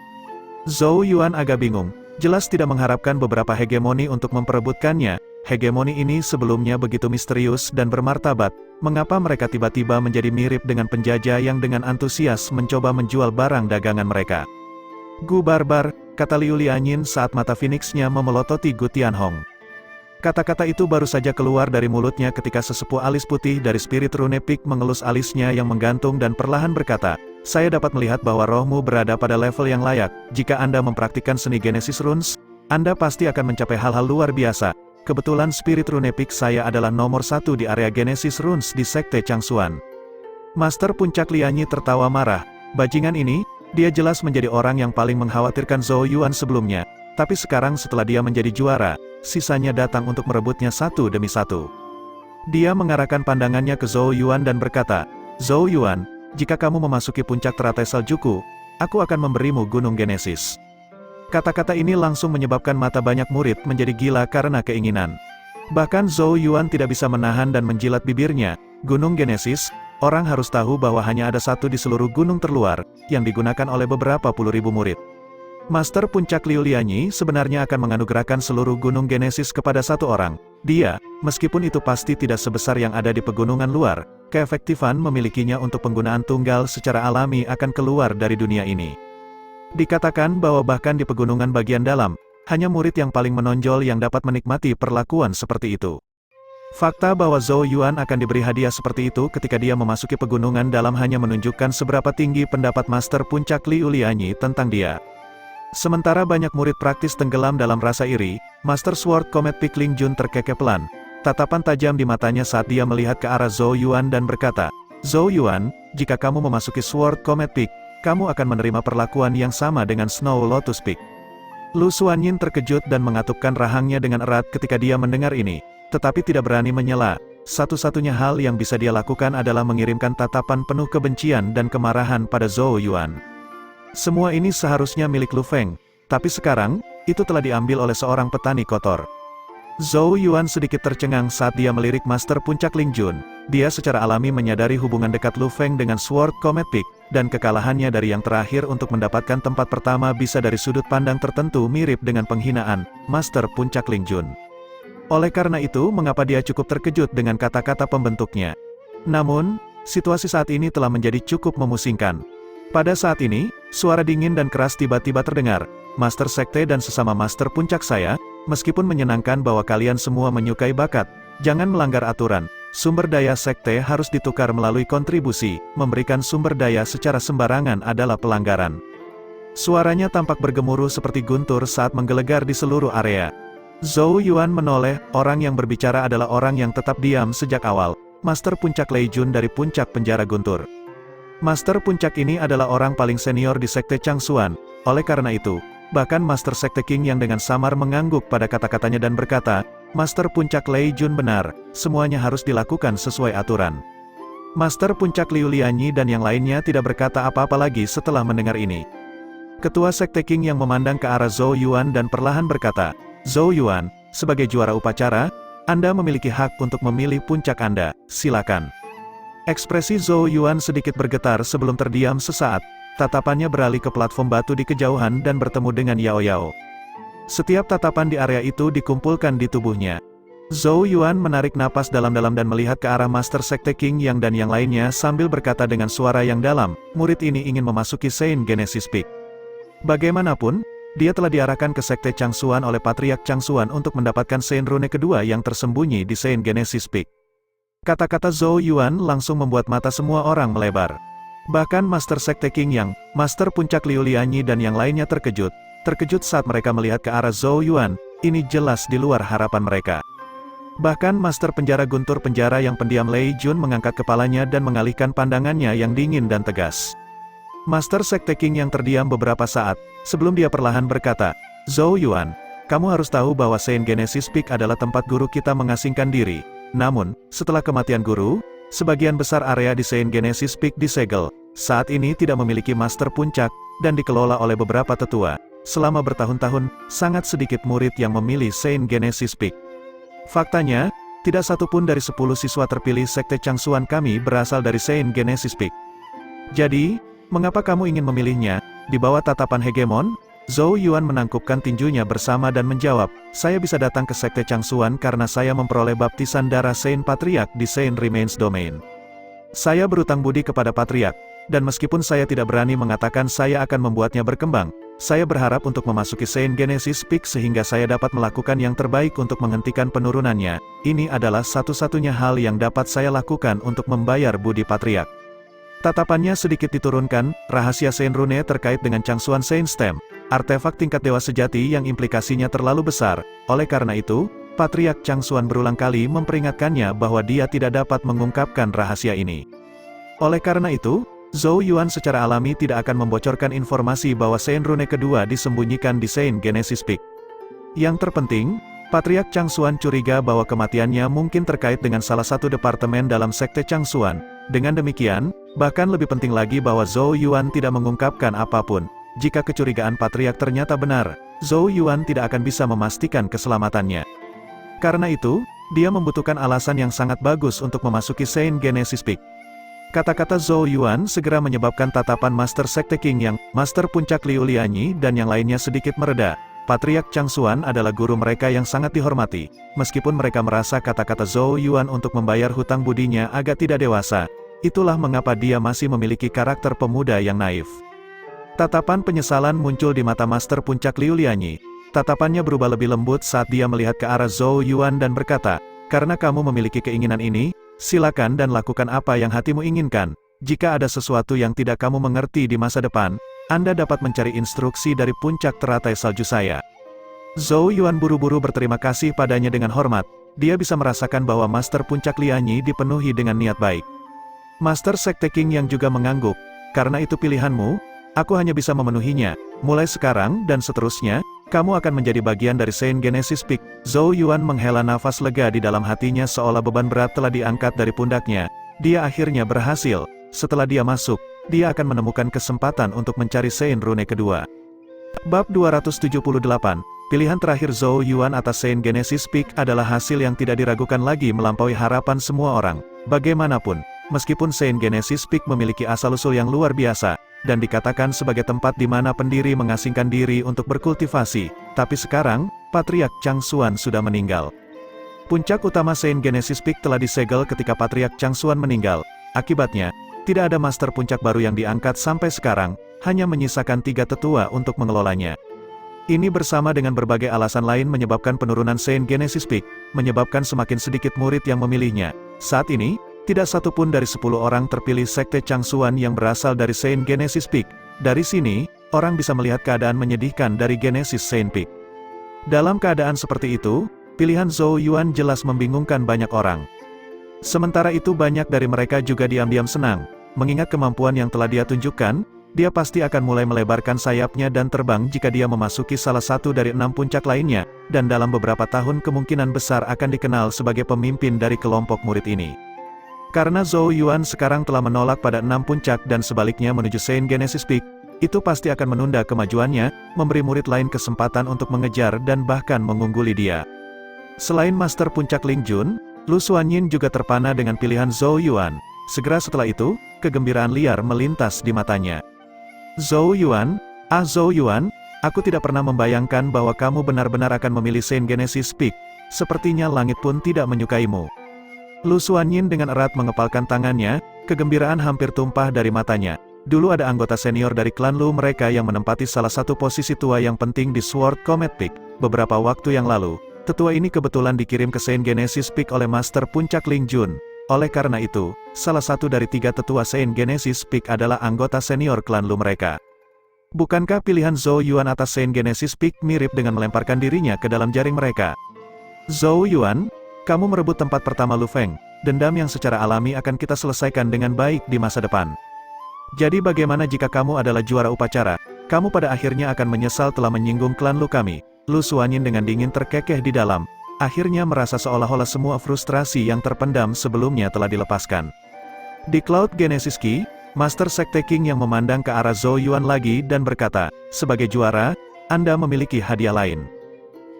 B: Zhou Yuan agak bingung, jelas tidak mengharapkan beberapa hegemoni untuk memperebutkannya. Hegemoni ini sebelumnya begitu misterius dan bermartabat, mengapa mereka tiba-tiba menjadi mirip dengan penjajah yang dengan antusias mencoba menjual barang dagangan mereka. Gu barbar, kata Liu Lianyin saat mata Phoenix-nya memelototi Gu Tianhong. Kata-kata itu baru saja keluar dari mulutnya ketika sesepuh alis putih dari Spirit Rune Peak mengelus alisnya yang menggantung dan perlahan berkata, saya dapat melihat bahwa rohmu berada pada level yang layak. Jika Anda mempraktikkan seni Genesis Runes, Anda pasti akan mencapai hal-hal luar biasa. Kebetulan Spirit Rune Peak saya adalah nomor 1 di area Genesis Runes di Sekte Changsuan. Master Puncak Lianyi tertawa marah. Bajingan ini, dia jelas menjadi orang yang paling mengkhawatirkan Zhou Yuan sebelumnya. Tapi sekarang setelah dia menjadi juara, sisanya datang untuk merebutnya satu demi satu. Dia mengarahkan pandangannya ke Zhou Yuan dan berkata, Zhou Yuan, jika kamu memasuki puncak teratai saljuku, aku akan memberimu Gunung Genesis. Kata-kata ini langsung menyebabkan mata banyak murid menjadi gila karena keinginan. Bahkan Zhou Yuan tidak bisa menahan dan menjilat bibirnya. Gunung Genesis, orang harus tahu bahwa hanya ada satu di seluruh gunung terluar, yang digunakan oleh beberapa puluh ribu murid. Master Puncak Liu Lianyi sebenarnya akan menganugerahkan seluruh gunung Genesis kepada satu orang. Dia, meskipun itu pasti tidak sebesar yang ada di pegunungan luar, keefektifan memilikinya untuk penggunaan tunggal secara alami akan keluar dari dunia ini. Dikatakan bahwa bahkan di pegunungan bagian dalam, hanya murid yang paling menonjol yang dapat menikmati perlakuan seperti itu. Fakta bahwa Zhou Yuan akan diberi hadiah seperti itu ketika dia memasuki pegunungan dalam hanya menunjukkan seberapa tinggi pendapat Master Puncak Liu Lianyi tentang dia. Sementara banyak murid praktis tenggelam dalam rasa iri, Master Sword Comet Peak Ling Jun terkekeh pelan. Tatapan tajam di matanya saat dia melihat ke arah Zhou Yuan dan berkata, Zhou Yuan, jika kamu memasuki Sword Comet Peak, kamu akan menerima perlakuan yang sama dengan Snow Lotus Peak. Lu Xuanyin terkejut dan mengatupkan rahangnya dengan erat ketika dia mendengar ini, tetapi tidak berani menyela. Satu-satunya hal yang bisa dia lakukan adalah mengirimkan tatapan penuh kebencian dan kemarahan pada Zhou Yuan. Semua ini seharusnya milik Lu Feng, tapi sekarang, itu telah diambil oleh seorang petani kotor. Zhou Yuan sedikit tercengang saat dia melirik Master Puncak Ling Jun. Dia secara alami menyadari hubungan dekat Lu Feng dengan Sword Comet Peak, dan kekalahannya dari yang terakhir untuk mendapatkan tempat pertama bisa dari sudut pandang tertentu mirip dengan penghinaan Master Puncak Ling Jun. Oleh karena itu, mengapa dia cukup terkejut dengan kata-kata pembentuknya. Namun, situasi saat ini telah menjadi cukup memusingkan. Pada saat ini, suara dingin dan keras tiba-tiba terdengar. Master Sekte dan sesama Master Puncak saya, meskipun menyenangkan bahwa kalian semua menyukai bakat, jangan melanggar aturan. Sumber daya sekte harus ditukar melalui kontribusi, memberikan sumber daya secara sembarangan adalah pelanggaran. Suaranya tampak bergemuruh seperti guntur saat menggelegar di seluruh area. Zhou Yuan menoleh, orang yang berbicara adalah orang yang tetap diam sejak awal, Master Puncak Lei Jun dari Puncak Penjara Guntur. Master Puncak ini adalah orang paling senior di Sekte Changsuan, oleh karena itu, bahkan Master Sekte King yang dengan samar mengangguk pada kata-katanya dan berkata, Master Puncak Lei Jun benar, semuanya harus dilakukan sesuai aturan. Master Puncak Liu Lianyi dan yang lainnya tidak berkata apa-apa lagi setelah mendengar ini. Ketua Sekte King yang memandang ke arah Zhou Yuan dan perlahan berkata, Zhou Yuan, sebagai juara upacara, Anda memiliki hak untuk memilih puncak Anda, silakan. Ekspresi Zhou Yuan sedikit bergetar sebelum terdiam sesaat, tatapannya beralih ke platform batu di kejauhan dan bertemu dengan Yao Yao. Setiap tatapan di area itu dikumpulkan di tubuhnya. Zhou Yuan menarik napas dalam-dalam dan melihat ke arah Master Sekte King yang dan yang lainnya sambil berkata dengan suara yang dalam, murid ini ingin memasuki Saint Genesis Peak. Bagaimanapun, dia telah diarahkan ke Sekte Changsuan oleh Patriark Changsuan untuk mendapatkan Saint Rune kedua yang tersembunyi di Saint Genesis Peak. Kata-kata Zhou Yuan langsung membuat mata semua orang melebar. Bahkan Master Sekte King Yang, Master Puncak Liu Lianyi dan yang lainnya terkejut saat mereka melihat ke arah Zhou Yuan, ini jelas di luar harapan mereka. Bahkan Master Penjara Guntur Penjara yang pendiam Lei Jun mengangkat kepalanya dan mengalihkan pandangannya yang dingin dan tegas. Master Sekte King yang terdiam beberapa saat, sebelum dia perlahan berkata, Zhou Yuan, kamu harus tahu bahwa Saint Genesis Peak adalah tempat guru kita mengasingkan diri. Namun, setelah kematian guru, sebagian besar area di Saint Genesis Peak disegel, saat ini tidak memiliki Master Puncak, dan dikelola oleh beberapa tetua. Selama bertahun-tahun, sangat sedikit murid yang memilih Saint Genesis Peak. Faktanya, tidak satu pun dari 10 siswa terpilih Sekte Changsuan kami berasal dari Saint Genesis Peak. Jadi, mengapa kamu ingin memilihnya? Di bawah tatapan hegemon, Zhou Yuan menangkupkan tinjunya bersama dan menjawab, saya bisa datang ke Sekte Changsuan karena saya memperoleh baptisan darah Saint Patriarch di Saint Remains Domain. Saya berutang budi kepada Patriarch, dan meskipun saya tidak berani mengatakan saya akan membuatnya berkembang, saya berharap untuk memasuki Saint Genesis Peak sehingga saya dapat melakukan yang terbaik untuk menghentikan penurunannya. Ini adalah satu-satunya hal yang dapat saya lakukan untuk membayar budi Patriarch. Tatapannya sedikit diturunkan, rahasia Saint Rune terkait dengan Changsuan Saint Stem, artefak tingkat dewa sejati yang implikasinya terlalu besar. Oleh karena itu, Patriark Changsuan berulang kali memperingatkannya bahwa dia tidak dapat mengungkapkan rahasia ini. Oleh karena itu, Zhou Yuan secara alami tidak akan membocorkan informasi bahwa Saint Rune kedua disembunyikan di Saint Genesis Peak. Yang terpenting, Patriark Changsuan curiga bahwa kematiannya mungkin terkait dengan salah satu departemen dalam Sekte Changsuan. Dengan demikian, bahkan lebih penting lagi bahwa Zhou Yuan tidak mengungkapkan apapun. Jika kecurigaan Patriark ternyata benar, Zhou Yuan tidak akan bisa memastikan keselamatannya. Karena itu, dia membutuhkan alasan yang sangat bagus untuk memasuki Saint Genesis Peak. Kata-kata Zhou Yuan segera menyebabkan tatapan Master Sekte King Yang, Master Puncak Liu Lianyi dan yang lainnya sedikit mereda. Patriark Changsuan adalah guru mereka yang sangat dihormati. Meskipun mereka merasa kata-kata Zhou Yuan untuk membayar hutang budinya agak tidak dewasa, itulah mengapa dia masih memiliki karakter pemuda yang naif. Tatapan penyesalan muncul di mata Master Puncak Liu Lianyi. Tatapannya berubah lebih lembut saat dia melihat ke arah Zhou Yuan dan berkata, karena kamu memiliki keinginan ini, silakan dan lakukan apa yang hatimu inginkan. Jika ada sesuatu yang tidak kamu mengerti di masa depan, Anda dapat mencari instruksi dari puncak teratai salju saya. Zhou Yuan buru-buru berterima kasih padanya dengan hormat. Dia bisa merasakan bahwa Master Puncak Lianyi dipenuhi dengan niat baik. Master Sekte King yang juga mengangguk, karena itu pilihanmu, aku hanya bisa memenuhinya. Mulai sekarang dan seterusnya, kamu akan menjadi bagian dari Saint Genesis Peak. Zhou Yuan menghela nafas lega di dalam hatinya seolah beban berat telah diangkat dari pundaknya. Dia akhirnya berhasil. Setelah dia masuk, dia akan menemukan kesempatan untuk mencari Saint Rune kedua. Bab 278, pilihan terakhir Zhou Yuan atas Saint Genesis Peak adalah hasil yang tidak diragukan lagi melampaui harapan semua orang. Bagaimanapun, meskipun Saint Genesis Peak memiliki asal-usul yang luar biasa, dan dikatakan sebagai tempat di mana pendiri mengasingkan diri untuk berkultivasi, tapi sekarang, Patriark Changsuan sudah meninggal. Puncak utama Saint Genesis Peak telah disegel ketika Patriark Changsuan meninggal. Akibatnya, tidak ada master puncak baru yang diangkat sampai sekarang, hanya menyisakan 3 tetua untuk mengelolanya. Ini bersama dengan berbagai alasan lain menyebabkan penurunan Saint Genesis Peak, menyebabkan semakin sedikit murid yang memilihnya. Saat ini, tidak satu pun dari 10 orang terpilih Sekte Changsuan yang berasal dari Saint Genesis Peak. Dari sini, orang bisa melihat keadaan menyedihkan dari Genesis Saint Peak. Dalam keadaan seperti itu, pilihan Zhou Yuan jelas membingungkan banyak orang. Sementara itu banyak dari mereka juga diam-diam senang. Mengingat kemampuan yang telah dia tunjukkan, dia pasti akan mulai melebarkan sayapnya dan terbang jika dia memasuki salah satu dari 6 puncak lainnya, dan dalam beberapa tahun kemungkinan besar akan dikenal sebagai pemimpin dari kelompok murid ini. Karena Zhou Yuan sekarang telah menolak pada 6 puncak dan sebaliknya menuju Saint Genesis Peak, itu pasti akan menunda kemajuannya, memberi murid lain kesempatan untuk mengejar dan bahkan mengungguli dia. Selain Master Puncak Ling Jun, Lu Xuanyin juga terpana dengan pilihan Zhou Yuan. Segera setelah itu, kegembiraan liar melintas di matanya. Zhou Yuan, Zhou Yuan, aku tidak pernah membayangkan bahwa kamu benar-benar akan memilih Saint Genesis Peak. Sepertinya langit pun tidak menyukaimu. Lu Xuanyin dengan erat mengepalkan tangannya, kegembiraan hampir tumpah dari matanya. Dulu ada anggota senior dari klan Lu mereka yang menempati salah satu posisi tua yang penting di Sword Comet Peak. Beberapa waktu yang lalu, tetua ini kebetulan dikirim ke Saint Genesis Peak oleh Master Puncak Ling Jun. Oleh karena itu, salah satu dari 3 tetua Saint Genesis Peak adalah anggota senior klan Lu mereka. Bukankah pilihan Zhou Yuan atas Saint Genesis Peak mirip dengan melemparkan dirinya ke dalam jaring mereka? Zhou Yuan, kamu merebut tempat pertama Lu Feng, dendam yang secara alami akan kita selesaikan dengan baik di masa depan. Jadi bagaimana jika kamu adalah juara upacara? Kamu pada akhirnya akan menyesal telah menyinggung klan Lu kami. Lu Xuanyin dengan dingin terkekeh di dalam. Akhirnya merasa seolah-olah semua frustrasi yang terpendam sebelumnya telah dilepaskan. Di Cloud Genesis Key, Master Sekte King yang memandang ke arah Zhou Yuan lagi dan berkata, sebagai juara, Anda memiliki hadiah lain.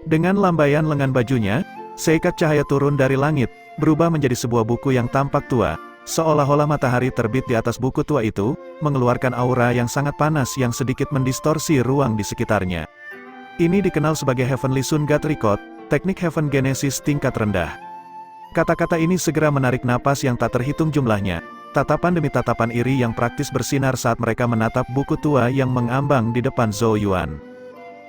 B: Dengan lambaian lengan bajunya, seikat cahaya turun dari langit, berubah menjadi sebuah buku yang tampak tua, seolah-olah matahari terbit di atas buku tua itu, mengeluarkan aura yang sangat panas yang sedikit mendistorsi ruang di sekitarnya. Ini dikenal sebagai Heavenly Sun God Record, teknik Heaven Genesis tingkat rendah. Kata-kata ini segera menarik napas yang tak terhitung jumlahnya, tatapan demi tatapan iri yang praktis bersinar saat mereka menatap buku tua yang mengambang di depan Zhou Yuan.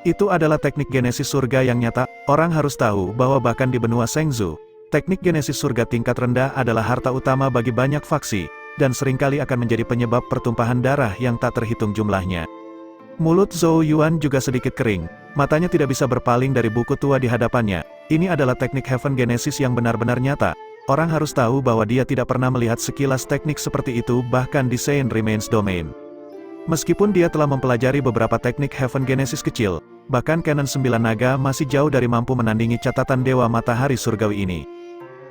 B: Itu adalah teknik Genesis surga yang nyata. Orang harus tahu bahwa bahkan di benua Shengzu, teknik Genesis surga tingkat rendah adalah harta utama bagi banyak faksi, dan seringkali akan menjadi penyebab pertumpahan darah yang tak terhitung jumlahnya. Mulut Zhou Yuan juga sedikit kering, matanya tidak bisa berpaling dari buku tua di hadapannya. Ini adalah teknik Heaven Genesis yang benar-benar nyata. Orang harus tahu bahwa dia tidak pernah melihat sekilas teknik seperti itu bahkan di Saint Remains Domain. Meskipun dia telah mempelajari beberapa teknik Heaven Genesis kecil, bahkan Canon 9 Naga masih jauh dari mampu menandingi catatan Dewa Matahari Surgawi ini.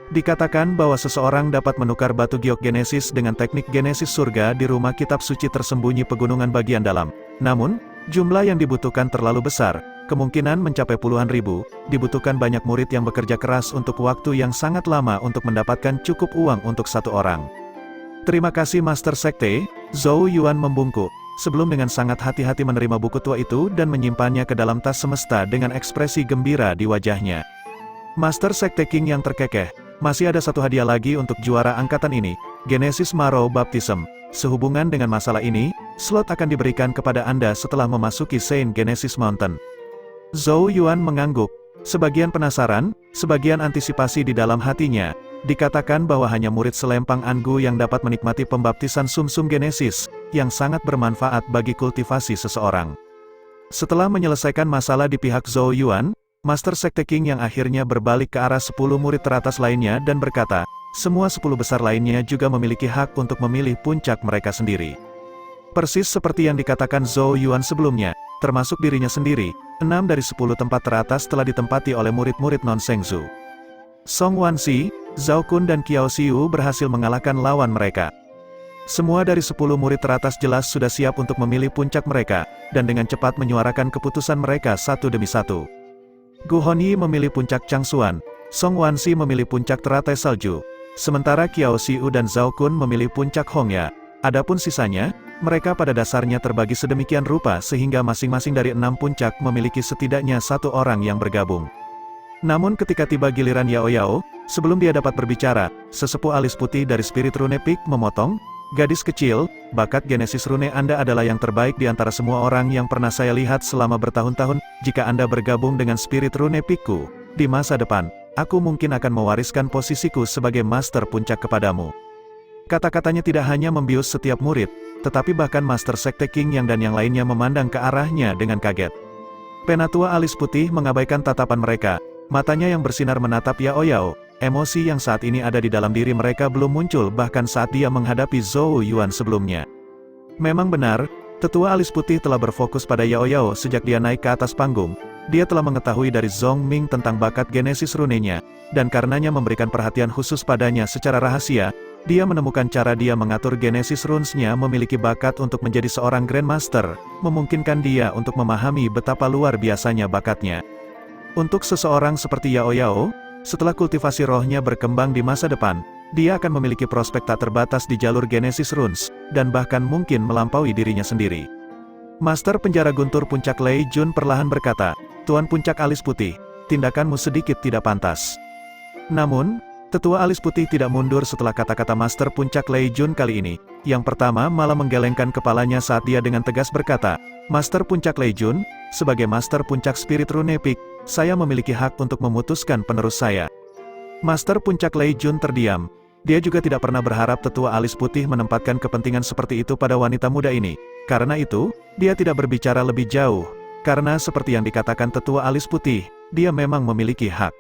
B: Dikatakan bahwa seseorang dapat menukar batu giok Genesis dengan teknik Genesis surga di rumah kitab suci tersembunyi pegunungan bagian dalam. Namun, jumlah yang dibutuhkan terlalu besar, kemungkinan mencapai puluhan ribu, dibutuhkan banyak murid yang bekerja keras untuk waktu yang sangat lama untuk mendapatkan cukup uang untuk satu orang. Terima kasih Master Sekte, Zhou Yuan membungkuk, sebelum dengan sangat hati-hati menerima buku tua itu dan menyimpannya ke dalam tas semesta dengan ekspresi gembira di wajahnya. Master Sekte King yang terkekeh, masih ada satu hadiah lagi untuk juara angkatan ini, Genesis Marrow Baptism. Sehubungan dengan masalah ini, slot akan diberikan kepada Anda setelah memasuki Saint Genesis Mountain. Zhou Yuan mengangguk, sebagian penasaran, sebagian antisipasi di dalam hatinya. Dikatakan bahwa hanya murid selempang Angu yang dapat menikmati pembaptisan sumsum Genesis, yang sangat bermanfaat bagi kultivasi seseorang. Setelah menyelesaikan masalah di pihak Zhou Yuan, Master Sekte King yang akhirnya berbalik ke arah 10 murid teratas lainnya dan berkata, semua 10 besar lainnya juga memiliki hak untuk memilih puncak mereka sendiri. Persis seperti yang dikatakan Zhou Yuan sebelumnya, termasuk dirinya sendiri, 6 dari 10 tempat teratas telah ditempati oleh murid-murid non-Shengzu. Song Wanxi, Zhao Kun dan Qiao Xiu berhasil mengalahkan lawan mereka. Semua dari 10 murid teratas jelas sudah siap untuk memilih puncak mereka, dan dengan cepat menyuarakan keputusan mereka satu demi satu. Gu Honyi memilih puncak Changsuan, Song Wanxi memilih puncak teratai salju, sementara Qiao Xiu dan Zhao Kun memilih puncak Hongya. Adapun sisanya, mereka pada dasarnya terbagi sedemikian rupa sehingga masing-masing dari 6 puncak memiliki setidaknya 1 orang yang bergabung. Namun ketika tiba giliran Yao Yao, sebelum dia dapat berbicara, sesepuh alis putih dari Spirit Rune Peak memotong, "Gadis kecil, bakat Genesis Rune Anda adalah yang terbaik di antara semua orang yang pernah saya lihat selama bertahun-tahun. Jika Anda bergabung dengan Spirit Rune Peak-ku, di masa depan, aku mungkin akan mewariskan posisiku sebagai Master Puncak kepadamu." Kata-katanya tidak hanya membius setiap murid, tetapi bahkan Master Sekte King Yang dan yang lainnya memandang ke arahnya dengan kaget. Penatua alis putih mengabaikan tatapan mereka. Matanya yang bersinar menatap Yao Yao, emosi yang saat ini ada di dalam diri mereka belum muncul bahkan saat dia menghadapi Zhou Yuan sebelumnya. Memang benar, tetua alis putih telah berfokus pada Yao Yao sejak dia naik ke atas panggung. Dia telah mengetahui dari Zhong Ming tentang bakat Genesis Runenya, dan karenanya memberikan perhatian khusus padanya secara rahasia. Dia menemukan cara dia mengatur Genesis Runes-nya memiliki bakat untuk menjadi seorang Grandmaster, memungkinkan dia untuk memahami betapa luar biasanya bakatnya. Untuk seseorang seperti Yao Yao, setelah kultivasi rohnya berkembang di masa depan, dia akan memiliki prospek tak terbatas di jalur Genesis Runes, dan bahkan mungkin melampaui dirinya sendiri. Master Penjara Guntur Puncak Lei Jun perlahan berkata, "Tuan Puncak Alis Putih, tindakanmu sedikit tidak pantas." Namun, tetua alis putih tidak mundur setelah kata-kata Master Puncak Lei Jun kali ini. Yang pertama malah menggelengkan kepalanya saat dia dengan tegas berkata, "Master Puncak Lei Jun, sebagai Master Puncak Spirit Rune Peak, saya memiliki hak untuk memutuskan penerus saya." Master Puncak Lei Jun terdiam. Dia juga tidak pernah berharap tetua alis putih menempatkan kepentingan seperti itu pada wanita muda ini. Karena itu, dia tidak berbicara lebih jauh. Karena seperti yang dikatakan tetua alis putih, dia memang memiliki hak.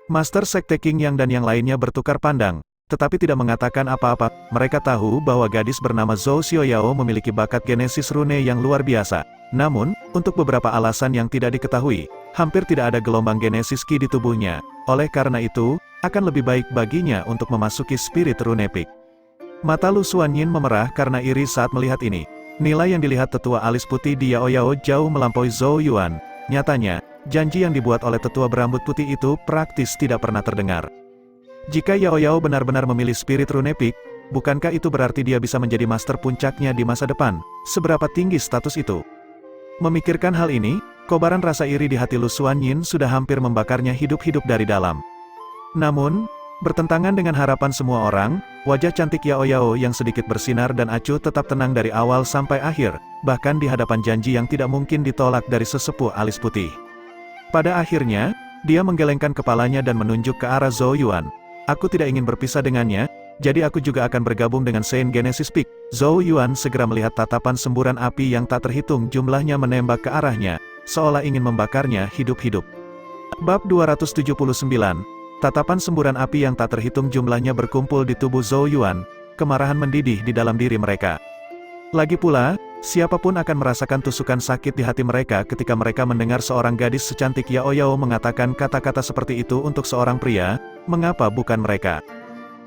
B: Master Sekte King Yang dan yang lainnya bertukar pandang, tetapi tidak mengatakan apa-apa. Mereka tahu bahwa gadis bernama Zhou Xiaoyao memiliki bakat Genesis Rune yang luar biasa. Namun, untuk beberapa alasan yang tidak diketahui, hampir tidak ada gelombang Genesis Ki di tubuhnya. Oleh karena itu, akan lebih baik baginya untuk memasuki Spirit Rune Peak. Mata Lu Xuanyin memerah karena iri saat melihat ini. Nilai yang dilihat tetua alis putih di Yao Yao jauh melampaui Zhou Yuan. Nyatanya, janji yang dibuat oleh tetua berambut putih itu praktis tidak pernah terdengar. Jika Yao Yao benar-benar memilih Spirit Rune Peak, bukankah itu berarti dia bisa menjadi master puncaknya di masa depan? Seberapa tinggi status itu? Memikirkan hal ini, kobaran rasa iri di hati Lu Xuanyin sudah hampir membakarnya hidup-hidup dari dalam. Namun, bertentangan dengan harapan semua orang, wajah cantik Yao Yao yang sedikit bersinar dan acuh tetap tenang dari awal sampai akhir, bahkan di hadapan janji yang tidak mungkin ditolak dari sesepuh alis putih. Pada akhirnya, dia menggelengkan kepalanya dan menunjuk ke arah Zhou Yuan. "Aku tidak ingin berpisah dengannya, jadi aku juga akan bergabung dengan Saint Genesis Peak." Zhou Yuan segera melihat tatapan semburan api yang tak terhitung jumlahnya menembak ke arahnya, seolah ingin membakarnya hidup-hidup. Bab 279. Tatapan semburan api yang tak terhitung jumlahnya berkumpul di tubuh Zhou Yuan, kemarahan mendidih di dalam diri mereka. Lagi pula, siapapun akan merasakan tusukan sakit di hati mereka ketika mereka mendengar seorang gadis secantik Yao Yao mengatakan kata-kata seperti itu untuk seorang pria, mengapa bukan mereka?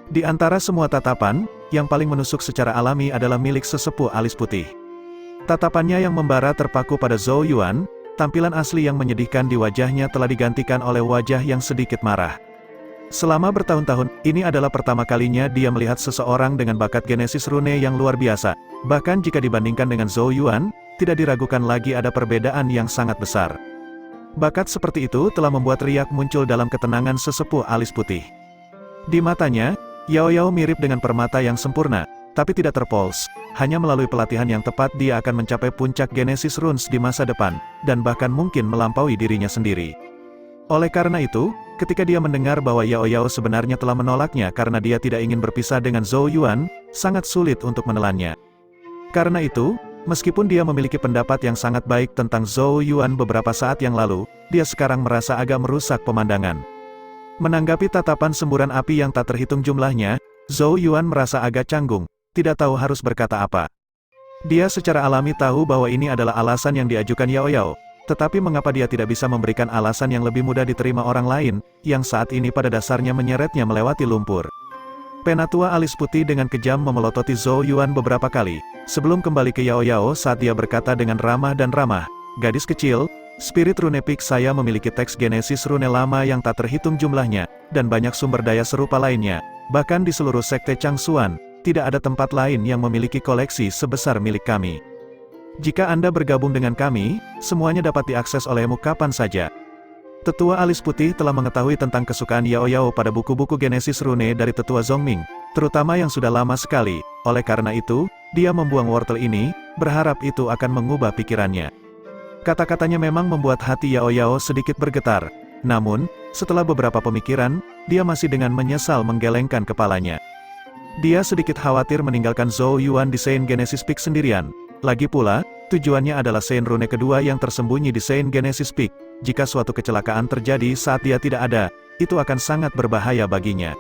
B: Di antara semua tatapan, yang paling menusuk secara alami adalah milik sesepuh alis putih. Tatapannya yang membara terpaku pada Zhou Yuan, tampilan asli yang menyedihkan di wajahnya telah digantikan oleh wajah yang sedikit marah. Selama bertahun-tahun, ini adalah pertama kalinya dia melihat seseorang dengan bakat Genesis Rune yang luar biasa. Bahkan jika dibandingkan dengan Zhou Yuan, tidak diragukan lagi ada perbedaan yang sangat besar. Bakat seperti itu telah membuat riak muncul dalam ketenangan sesepuh alis putih. Di matanya, Yao Yao mirip dengan permata yang sempurna, tapi tidak terpolos. Hanya melalui pelatihan yang tepat dia akan mencapai puncak Genesis Runes di masa depan, dan bahkan mungkin melampaui dirinya sendiri. Oleh karena itu, ketika dia mendengar bahwa Yao Yao sebenarnya telah menolaknya karena dia tidak ingin berpisah dengan Zhou Yuan, sangat sulit untuk menelannya. Karena itu, meskipun dia memiliki pendapat yang sangat baik tentang Zhou Yuan beberapa saat yang lalu, dia sekarang merasa agak merusak pemandangan. Menanggapi tatapan semburan api yang tak terhitung jumlahnya, Zhou Yuan merasa agak canggung, tidak tahu harus berkata apa. Dia secara alami tahu bahwa ini adalah alasan yang diajukan Yao Yao. Tetapi mengapa dia tidak bisa memberikan alasan yang lebih mudah diterima orang lain, yang saat ini pada dasarnya menyeretnya melewati lumpur. Penatua alis putih dengan kejam memelototi Zhou Yuan beberapa kali, sebelum kembali ke Yao Yao saat dia berkata dengan ramah dan ramah, "Gadis kecil, Spirit Rune Peak saya memiliki teks Genesis Rune lama yang tak terhitung jumlahnya, dan banyak sumber daya serupa lainnya. Bahkan di seluruh sekte Changsuan, tidak ada tempat lain yang memiliki koleksi sebesar milik kami. Jika Anda bergabung dengan kami, semuanya dapat diakses olehmu kapan saja. Tetua Alis Putih telah mengetahui tentang kesukaan Yao Yao pada buku-buku Genesis Rune dari Tetua Zongming, terutama yang sudah lama sekali. Oleh karena itu, dia membuang wortel ini, berharap itu akan mengubah pikirannya. Kata-katanya memang membuat hati Yao Yao sedikit bergetar. Namun, setelah beberapa pemikiran, dia masih dengan menyesal menggelengkan kepalanya. Dia sedikit khawatir meninggalkan Zhou Yuan di Saint Genesis Peak sendirian. Lagi pula, tujuannya adalah Saint Rune kedua yang tersembunyi di Saint Genesis Peak. Jika suatu kecelakaan terjadi saat dia tidak ada, itu akan sangat berbahaya baginya.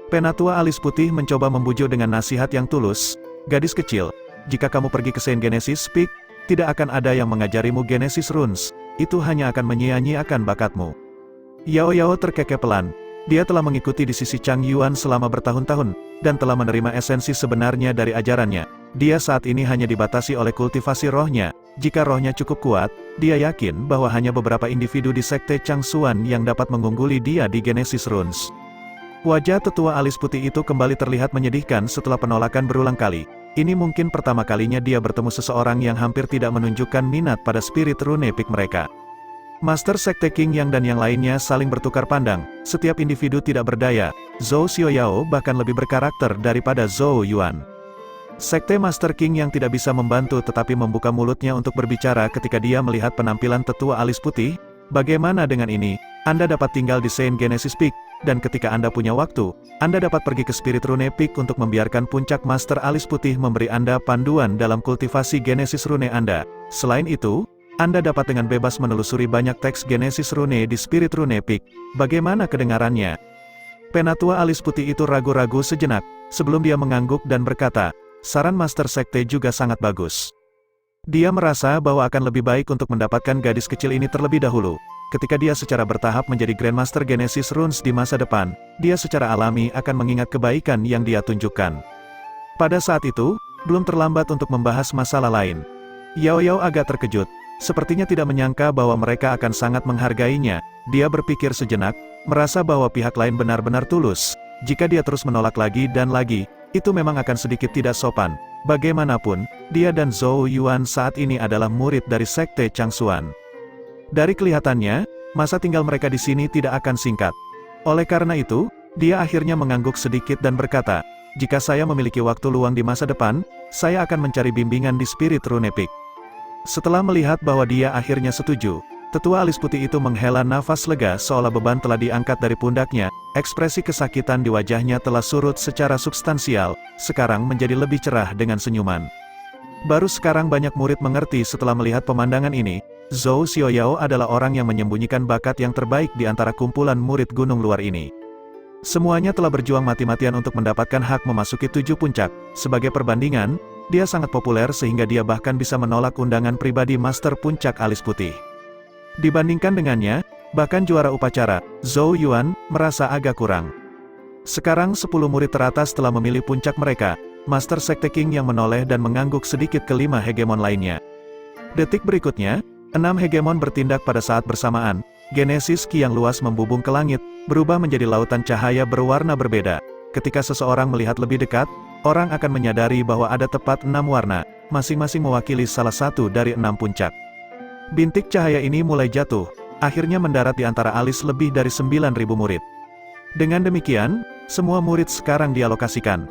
B: Penatua Alis Putih mencoba membujuk dengan nasihat yang tulus. Gadis kecil, jika kamu pergi ke Saint Genesis Peak, tidak akan ada yang mengajarimu Genesis Runes, itu hanya akan menyia-nyiakan bakatmu. Yao Yao terkekeh pelan. Dia telah mengikuti di sisi Chang Yuan selama bertahun-tahun, dan telah menerima esensi sebenarnya dari ajarannya. Dia saat ini hanya dibatasi oleh kultivasi rohnya. Jika rohnya cukup kuat, dia yakin bahwa hanya beberapa individu di sekte Changsuan yang dapat mengungguli dia di Genesis Runes. Wajah tetua alis putih itu kembali terlihat menyedihkan setelah penolakan berulang kali. Ini mungkin pertama kalinya dia bertemu seseorang yang hampir tidak menunjukkan minat pada spirit Rune Peak mereka. Master Sekte King Yang dan yang lainnya saling bertukar pandang. Setiap individu tidak berdaya. Zhou Xiaoyao bahkan lebih berkarakter daripada Zhou Yuan. Sekte Master King yang tidak bisa membantu tetapi membuka mulutnya untuk berbicara ketika dia melihat penampilan tetua alis putih. Bagaimana dengan ini? Anda dapat tinggal di Saint Genesis Peak, dan ketika Anda punya waktu, Anda dapat pergi ke Spirit Rune Peak untuk membiarkan puncak Master Alis Putih memberi Anda panduan dalam kultivasi Genesis Rune Anda. Selain itu, Anda dapat dengan bebas menelusuri banyak teks Genesis Rune di Spirit Rune Peak. Bagaimana kedengarannya? Penatua Alis Putih itu ragu-ragu sejenak, sebelum dia mengangguk dan berkata, saran Master Sekte juga sangat bagus. Dia merasa bahwa akan lebih baik untuk mendapatkan gadis kecil ini terlebih dahulu. Ketika dia secara bertahap menjadi Grandmaster Genesis Runes di masa depan, dia secara alami akan mengingat kebaikan yang dia tunjukkan. Pada saat itu, belum terlambat untuk membahas masalah lain. Yao Yao agak terkejut, sepertinya tidak menyangka bahwa mereka akan sangat menghargainya. Dia berpikir sejenak, merasa bahwa pihak lain benar-benar tulus. Jika dia terus menolak lagi dan lagi, itu memang akan sedikit tidak sopan. Bagaimanapun, dia dan Zhou Yuan saat ini adalah murid dari Sekte Changsuan. Dari kelihatannya, masa tinggal mereka di sini tidak akan singkat. Oleh karena itu, dia akhirnya mengangguk sedikit dan berkata, jika saya memiliki waktu luang di masa depan, saya akan mencari bimbingan di Spirit Rune Peak. Setelah melihat bahwa dia akhirnya setuju, tetua alis putih itu menghela nafas lega seolah beban telah diangkat dari pundaknya. Ekspresi kesakitan di wajahnya telah surut secara substansial, sekarang menjadi lebih cerah dengan senyuman. Baru sekarang banyak murid mengerti setelah melihat pemandangan ini, Zhou Xiaoyao adalah orang yang menyembunyikan bakat yang terbaik di antara kumpulan murid gunung luar ini. Semuanya telah berjuang mati-matian untuk mendapatkan hak memasuki 7 puncak. Sebagai perbandingan, dia sangat populer sehingga dia bahkan bisa menolak undangan pribadi Master Puncak Alis Putih. Dibandingkan dengannya, bahkan juara upacara, Zhou Yuan, merasa agak kurang. Sekarang 10 murid teratas telah memilih puncak mereka. Master Sekte King yang menoleh dan mengangguk sedikit ke 5 hegemon lainnya. Detik berikutnya, 6 hegemon bertindak pada saat bersamaan. Genesis Ki yang luas membubung ke langit, berubah menjadi lautan cahaya berwarna berbeda. Ketika seseorang melihat lebih dekat, orang akan menyadari bahwa ada tepat 6 warna, masing-masing mewakili salah satu dari 6 puncak. Bintik cahaya ini mulai jatuh, akhirnya mendarat di antara alis lebih dari 9.000 murid. Dengan demikian, semua murid sekarang dialokasikan.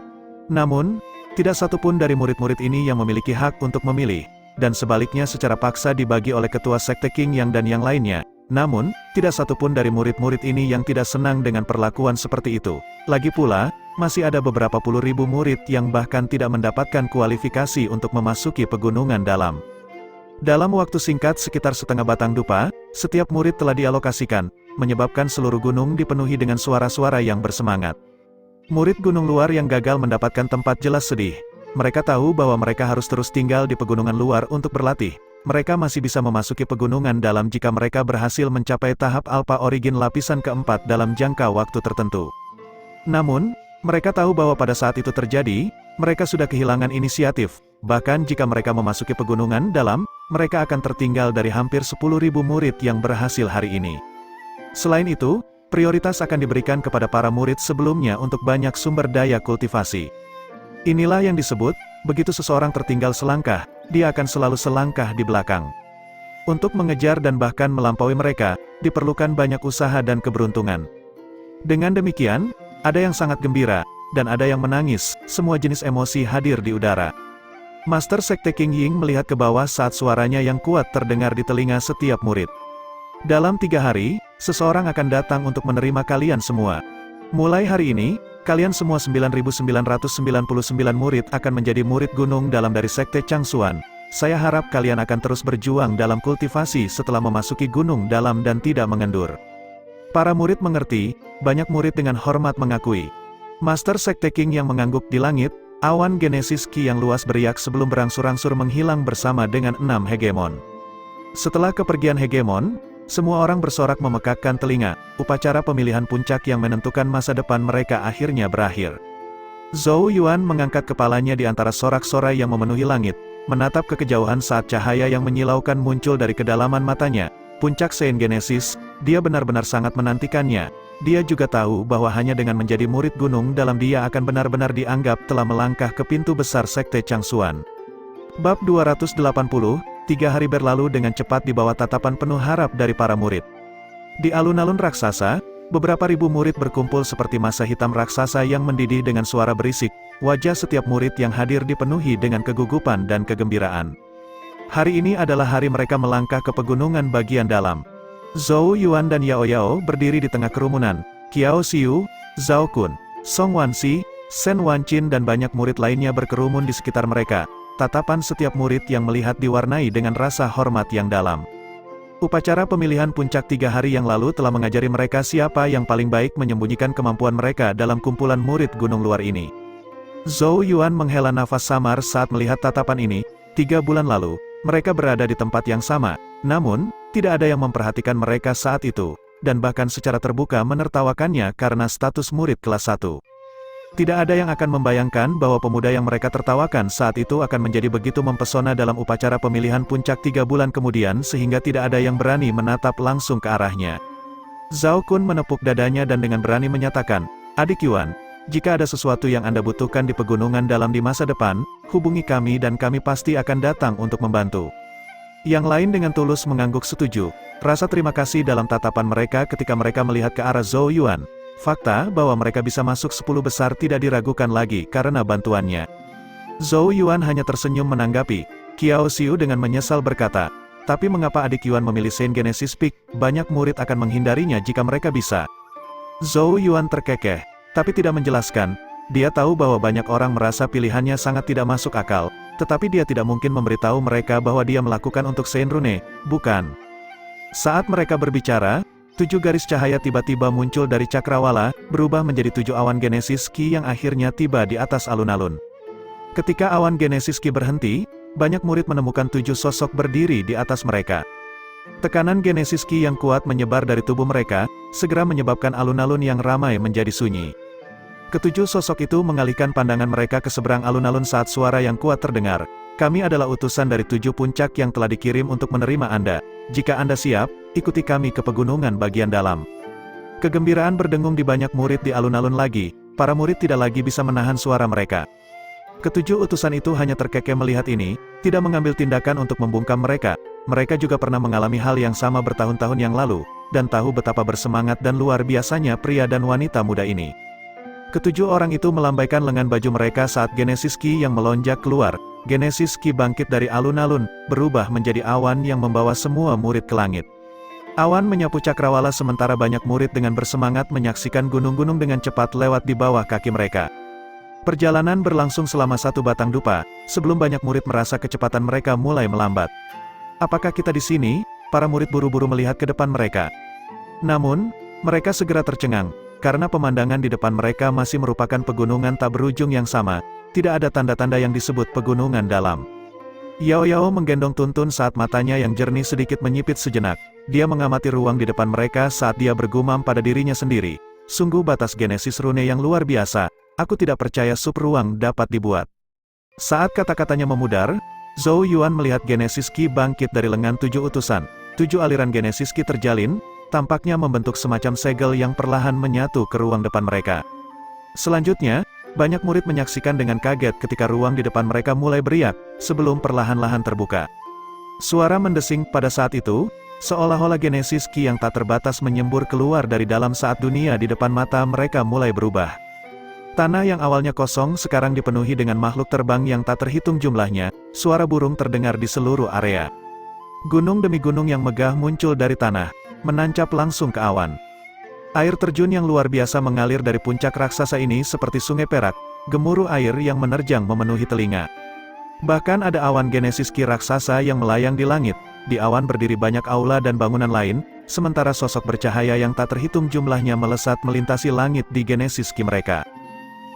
B: Namun, tidak satupun dari murid-murid ini yang memiliki hak untuk memilih, dan sebaliknya secara paksa dibagi oleh ketua Sekte King Yang dan yang lainnya. Namun, tidak satupun dari murid-murid ini yang tidak senang dengan perlakuan seperti itu. Lagi pula, masih ada beberapa puluh ribu murid yang bahkan tidak mendapatkan kualifikasi untuk memasuki pegunungan dalam. Dalam waktu singkat sekitar setengah batang dupa, setiap murid telah dialokasikan, menyebabkan seluruh gunung dipenuhi dengan suara-suara yang bersemangat. Murid gunung luar yang gagal mendapatkan tempat jelas sedih. Mereka tahu bahwa mereka harus terus tinggal di pegunungan luar untuk berlatih. Mereka masih bisa memasuki pegunungan dalam jika mereka berhasil mencapai tahap Alpha Origin lapisan keempat dalam jangka waktu tertentu. Namun, mereka tahu bahwa pada saat itu terjadi, mereka sudah kehilangan inisiatif. Bahkan jika mereka memasuki pegunungan dalam, mereka akan tertinggal dari hampir 10.000 murid yang berhasil hari ini. Selain itu, prioritas akan diberikan kepada para murid sebelumnya untuk banyak sumber daya kultivasi. Inilah yang disebut, begitu seseorang tertinggal selangkah, dia akan selalu selangkah di belakang. Untuk mengejar dan bahkan melampaui mereka, diperlukan banyak usaha dan keberuntungan. Dengan demikian, ada yang sangat gembira, dan ada yang menangis, semua jenis emosi hadir di udara. Master Sekte King Ying melihat ke bawah saat suaranya yang kuat terdengar di telinga setiap murid. Dalam 3 hari, seseorang akan datang untuk menerima kalian semua. Mulai hari ini, kalian semua 9.999 murid akan menjadi murid gunung dalam dari Sekte Changsuan. Saya harap kalian akan terus berjuang dalam kultivasi setelah memasuki gunung dalam dan tidak mengendur. Para murid mengerti, banyak murid dengan hormat mengakui. Master Sekte King yang mengangguk di langit, awan Genesis Ki yang luas beriak sebelum berangsur-angsur menghilang bersama dengan 6 hegemon. Setelah kepergian hegemon, semua orang bersorak memekakkan telinga, upacara pemilihan puncak yang menentukan masa depan mereka akhirnya berakhir. Zhou Yuan mengangkat kepalanya di antara sorak-sorai yang memenuhi langit, menatap ke kejauhan saat cahaya yang menyilaukan muncul dari kedalaman matanya. Puncak Saint Genesis, dia benar-benar sangat menantikannya. Dia juga tahu bahwa hanya dengan menjadi murid gunung dalam dia akan benar-benar dianggap telah melangkah ke pintu besar Sekte Changsuan. Bab 280, 3 hari berlalu dengan cepat di bawah tatapan penuh harap dari para murid. Di alun-alun raksasa, beberapa ribu murid berkumpul seperti masa hitam raksasa yang mendidih dengan suara berisik. Wajah setiap murid yang hadir dipenuhi dengan kegugupan dan kegembiraan. Hari ini adalah hari mereka melangkah ke pegunungan bagian dalam. Zhou Yuan dan Yao Yao berdiri di tengah kerumunan. Qiao Xiu, Zhao Kun, Song Wanxi, Shen Wanqin dan banyak murid lainnya berkerumun di sekitar mereka. Tatapan setiap murid yang melihat diwarnai dengan rasa hormat yang dalam. Upacara pemilihan puncak 3 hari yang lalu telah mengajari mereka siapa yang paling baik menyembunyikan kemampuan mereka dalam kumpulan murid gunung luar ini. Zhou Yuan menghela nafas samar saat melihat tatapan ini. 3 bulan lalu, mereka berada di tempat yang sama, namun, tidak ada yang memperhatikan mereka saat itu, dan bahkan secara terbuka menertawakannya karena status murid kelas 1. Tidak ada yang akan membayangkan bahwa pemuda yang mereka tertawakan saat itu akan menjadi begitu mempesona dalam upacara pemilihan puncak 3 bulan kemudian sehingga tidak ada yang berani menatap langsung ke arahnya. Zhao Kun menepuk dadanya dan dengan berani menyatakan, "Adik Yuan, jika ada sesuatu yang Anda butuhkan di pegunungan dalam di masa depan, hubungi kami dan kami pasti akan datang untuk membantu." Yang lain dengan tulus mengangguk setuju. Rasa terima kasih dalam tatapan mereka ketika mereka melihat ke arah Zhou Yuan. Fakta bahwa mereka bisa masuk 10 besar tidak diragukan lagi karena bantuannya. Zhou Yuan hanya tersenyum menanggapi. Qiao Xiu dengan menyesal berkata, "Tapi mengapa adik Yuan memilih Saint Genesis Peak? Banyak murid akan menghindarinya jika mereka bisa." Zhou Yuan terkekeh, tapi tidak menjelaskan. Dia tahu bahwa banyak orang merasa pilihannya sangat tidak masuk akal, tetapi dia tidak mungkin memberitahu mereka bahwa dia melakukan untuk Saint Rune, bukan. Saat mereka berbicara, 7 garis cahaya tiba-tiba muncul dari cakrawala, berubah menjadi 7 awan Genesis Ki yang akhirnya tiba di atas alun-alun. Ketika awan Genesis Ki berhenti, banyak murid menemukan 7 sosok berdiri di atas mereka. Tekanan Genesis Ki yang kuat menyebar dari tubuh mereka, segera menyebabkan alun-alun yang ramai menjadi sunyi. Ketujuh sosok itu mengalihkan pandangan mereka ke seberang alun-alun saat suara yang kuat terdengar. "Kami adalah utusan dari 7 puncak yang telah dikirim untuk menerima Anda. Jika Anda siap, ikuti kami ke pegunungan bagian dalam." Kegembiraan berdengung di banyak murid di alun-alun lagi, para murid tidak lagi bisa menahan suara mereka. Ketujuh utusan itu hanya terkekeh melihat ini, tidak mengambil tindakan untuk membungkam mereka. Mereka juga pernah mengalami hal yang sama bertahun-tahun yang lalu, dan tahu betapa bersemangat dan luar biasanya pria dan wanita muda ini. Ketujuh orang itu melambaikan lengan baju mereka saat Genesis Ki yang melonjak keluar. Genesis Ki bangkit dari alun-alun, berubah menjadi awan yang membawa semua murid ke langit. Awan menyapu cakrawala sementara banyak murid dengan bersemangat menyaksikan gunung-gunung dengan cepat lewat di bawah kaki mereka. Perjalanan berlangsung selama 1 batang dupa, sebelum banyak murid merasa kecepatan mereka mulai melambat. "Apakah kita di sini?" Para murid buru-buru melihat ke depan mereka. Namun, mereka segera tercengang, karena pemandangan di depan mereka masih merupakan pegunungan tak berujung yang sama, tidak ada tanda-tanda yang disebut pegunungan dalam. Yao Yao menggendong Tuntun saat matanya yang jernih sedikit menyipit sejenak. Dia mengamati ruang di depan mereka saat dia bergumam pada dirinya sendiri. "Sungguh batas Genesis Rune yang luar biasa, aku tidak percaya sub ruang dapat dibuat." Saat kata-katanya memudar, Zhou Yuan melihat Genesis Qi bangkit dari lengan 7 utusan. 7 aliran Genesis Qi terjalin, tampaknya membentuk semacam segel yang perlahan menyatu ke ruang depan mereka. Selanjutnya, banyak murid menyaksikan dengan kaget ketika ruang di depan mereka mulai beriak, sebelum perlahan-lahan terbuka. Suara mendesing pada saat itu, seolah-olah Genesis Qi yang tak terbatas menyembur keluar dari dalam saat dunia di depan mata mereka mulai berubah. Tanah yang awalnya kosong sekarang dipenuhi dengan makhluk terbang yang tak terhitung jumlahnya, suara burung terdengar di seluruh area. Gunung demi gunung yang megah muncul dari tanah, menancap langsung ke awan. Air terjun yang luar biasa mengalir dari puncak raksasa ini seperti sungai perak, gemuruh air yang menerjang memenuhi telinga. Bahkan ada awan Genesis Qi raksasa yang melayang di langit, di awan berdiri banyak aula dan bangunan lain, sementara sosok bercahaya yang tak terhitung jumlahnya melesat melintasi langit di Genesis Qi mereka.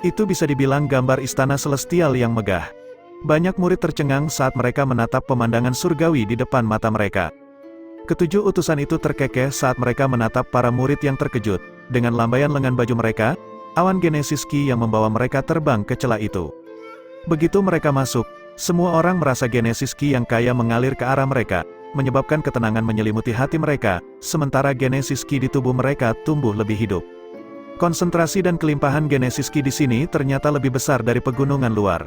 B: Itu bisa dibilang gambar istana celestial yang megah. Banyak murid tercengang saat mereka menatap pemandangan surgawi di depan mata mereka. Ketujuh utusan itu terkekeh saat mereka menatap para murid yang terkejut. Dengan lambaian lengan baju mereka, awan Genesis Qi yang membawa mereka terbang ke celah itu. Begitu mereka masuk, semua orang merasa Genesis Qi yang kaya mengalir ke arah mereka, menyebabkan ketenangan menyelimuti hati mereka, sementara Genesis Qi di tubuh mereka tumbuh lebih hidup. Konsentrasi dan kelimpahan Genesis Qi di sini ternyata lebih besar dari pegunungan luar.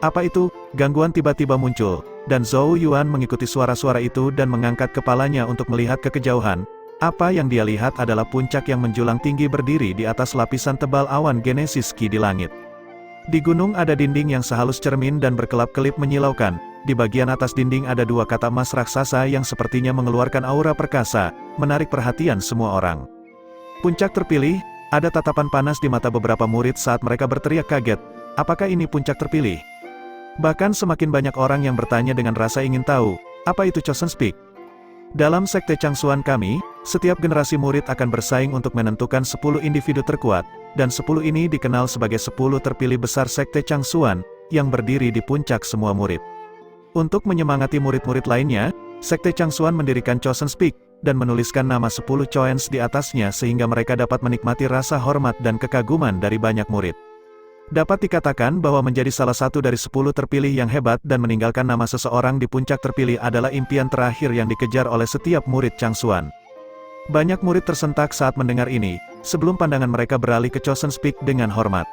B: Apa itu? Gangguan tiba-tiba muncul, dan Zhou Yuan mengikuti suara-suara itu dan mengangkat kepalanya untuk melihat ke kejauhan. Apa yang dia lihat adalah puncak yang menjulang tinggi berdiri di atas lapisan tebal awan Genesis Qi di langit. Di gunung ada dinding yang sehalus cermin dan berkelap-kelip menyilaukan. Di bagian atas dinding ada 2 kata emas raksasa yang sepertinya mengeluarkan aura perkasa, menarik perhatian semua orang. Puncak terpilih, ada tatapan panas di mata beberapa murid saat mereka berteriak kaget. Apakah ini puncak terpilih? Bahkan semakin banyak orang yang bertanya dengan rasa ingin tahu, apa itu Chosen Peak? Dalam sekte Changsuan kami, setiap generasi murid akan bersaing untuk menentukan 10 individu terkuat, dan 10 ini dikenal sebagai 10 terpilih besar sekte Changsuan, yang berdiri di puncak semua murid. Untuk menyemangati murid-murid lainnya, sekte Changsuan mendirikan Chosen Peak, dan menuliskan nama 10 Choens di atasnya sehingga mereka dapat menikmati rasa hormat dan kekaguman dari banyak murid. Dapat dikatakan bahwa menjadi salah satu dari 10 terpilih yang hebat dan meninggalkan nama seseorang di puncak terpilih adalah impian terakhir yang dikejar oleh setiap murid Changsuan. Banyak murid tersentak saat mendengar ini, sebelum pandangan mereka beralih ke Chosen Peak dengan hormat.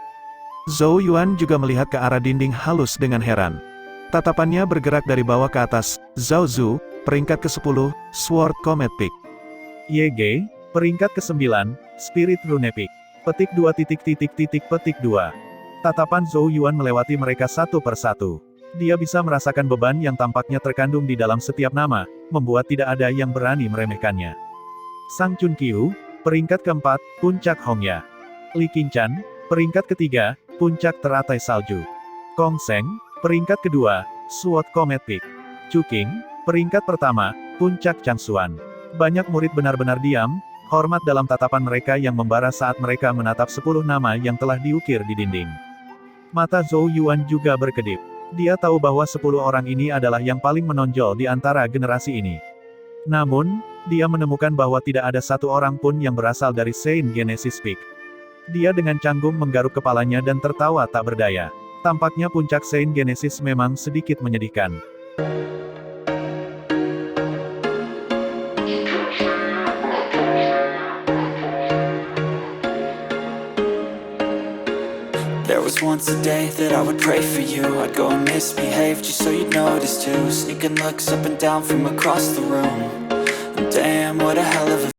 B: Zhou Yuan juga melihat ke arah dinding halus dengan heran. Tatapannya bergerak dari bawah ke atas. Zhao Zu, peringkat ke-10, Sword Comet Peak.
A: YG, peringkat ke-9, Spirit Rune Peak. Petik 2. Tatapan Zhou Yuan melewati mereka satu per satu. Dia bisa merasakan beban yang tampaknya terkandung di dalam setiap nama, membuat tidak ada yang berani meremehkannya. Sang Chun Qiu, peringkat ke-4, Puncak Hongya. Li Qinchan, peringkat ke-3, Puncak Teratai Salju. Kong Seng, peringkat ke-2, Sword Comet Peak. Chu Qing, peringkat pertama, Puncak Changsuan. Banyak murid benar-benar diam, hormat dalam tatapan mereka yang membara saat mereka menatap 10 nama yang telah diukir di dinding. Mata Zhou Yuan juga berkedip. Dia tahu bahwa 10 orang ini adalah yang paling menonjol di antara generasi ini. Namun, dia menemukan bahwa tidak ada satu orang pun yang berasal dari Saint Genesis Peak. Dia dengan canggung menggaruk kepalanya dan tertawa tak berdaya. Tampaknya puncak Saint Genesis memang sedikit menyedihkan.
C: There was once a day that I would pray for you. I'd go and misbehave just so you'd notice too. Sneaking looks up and down from across the room. And damn, what a hell of a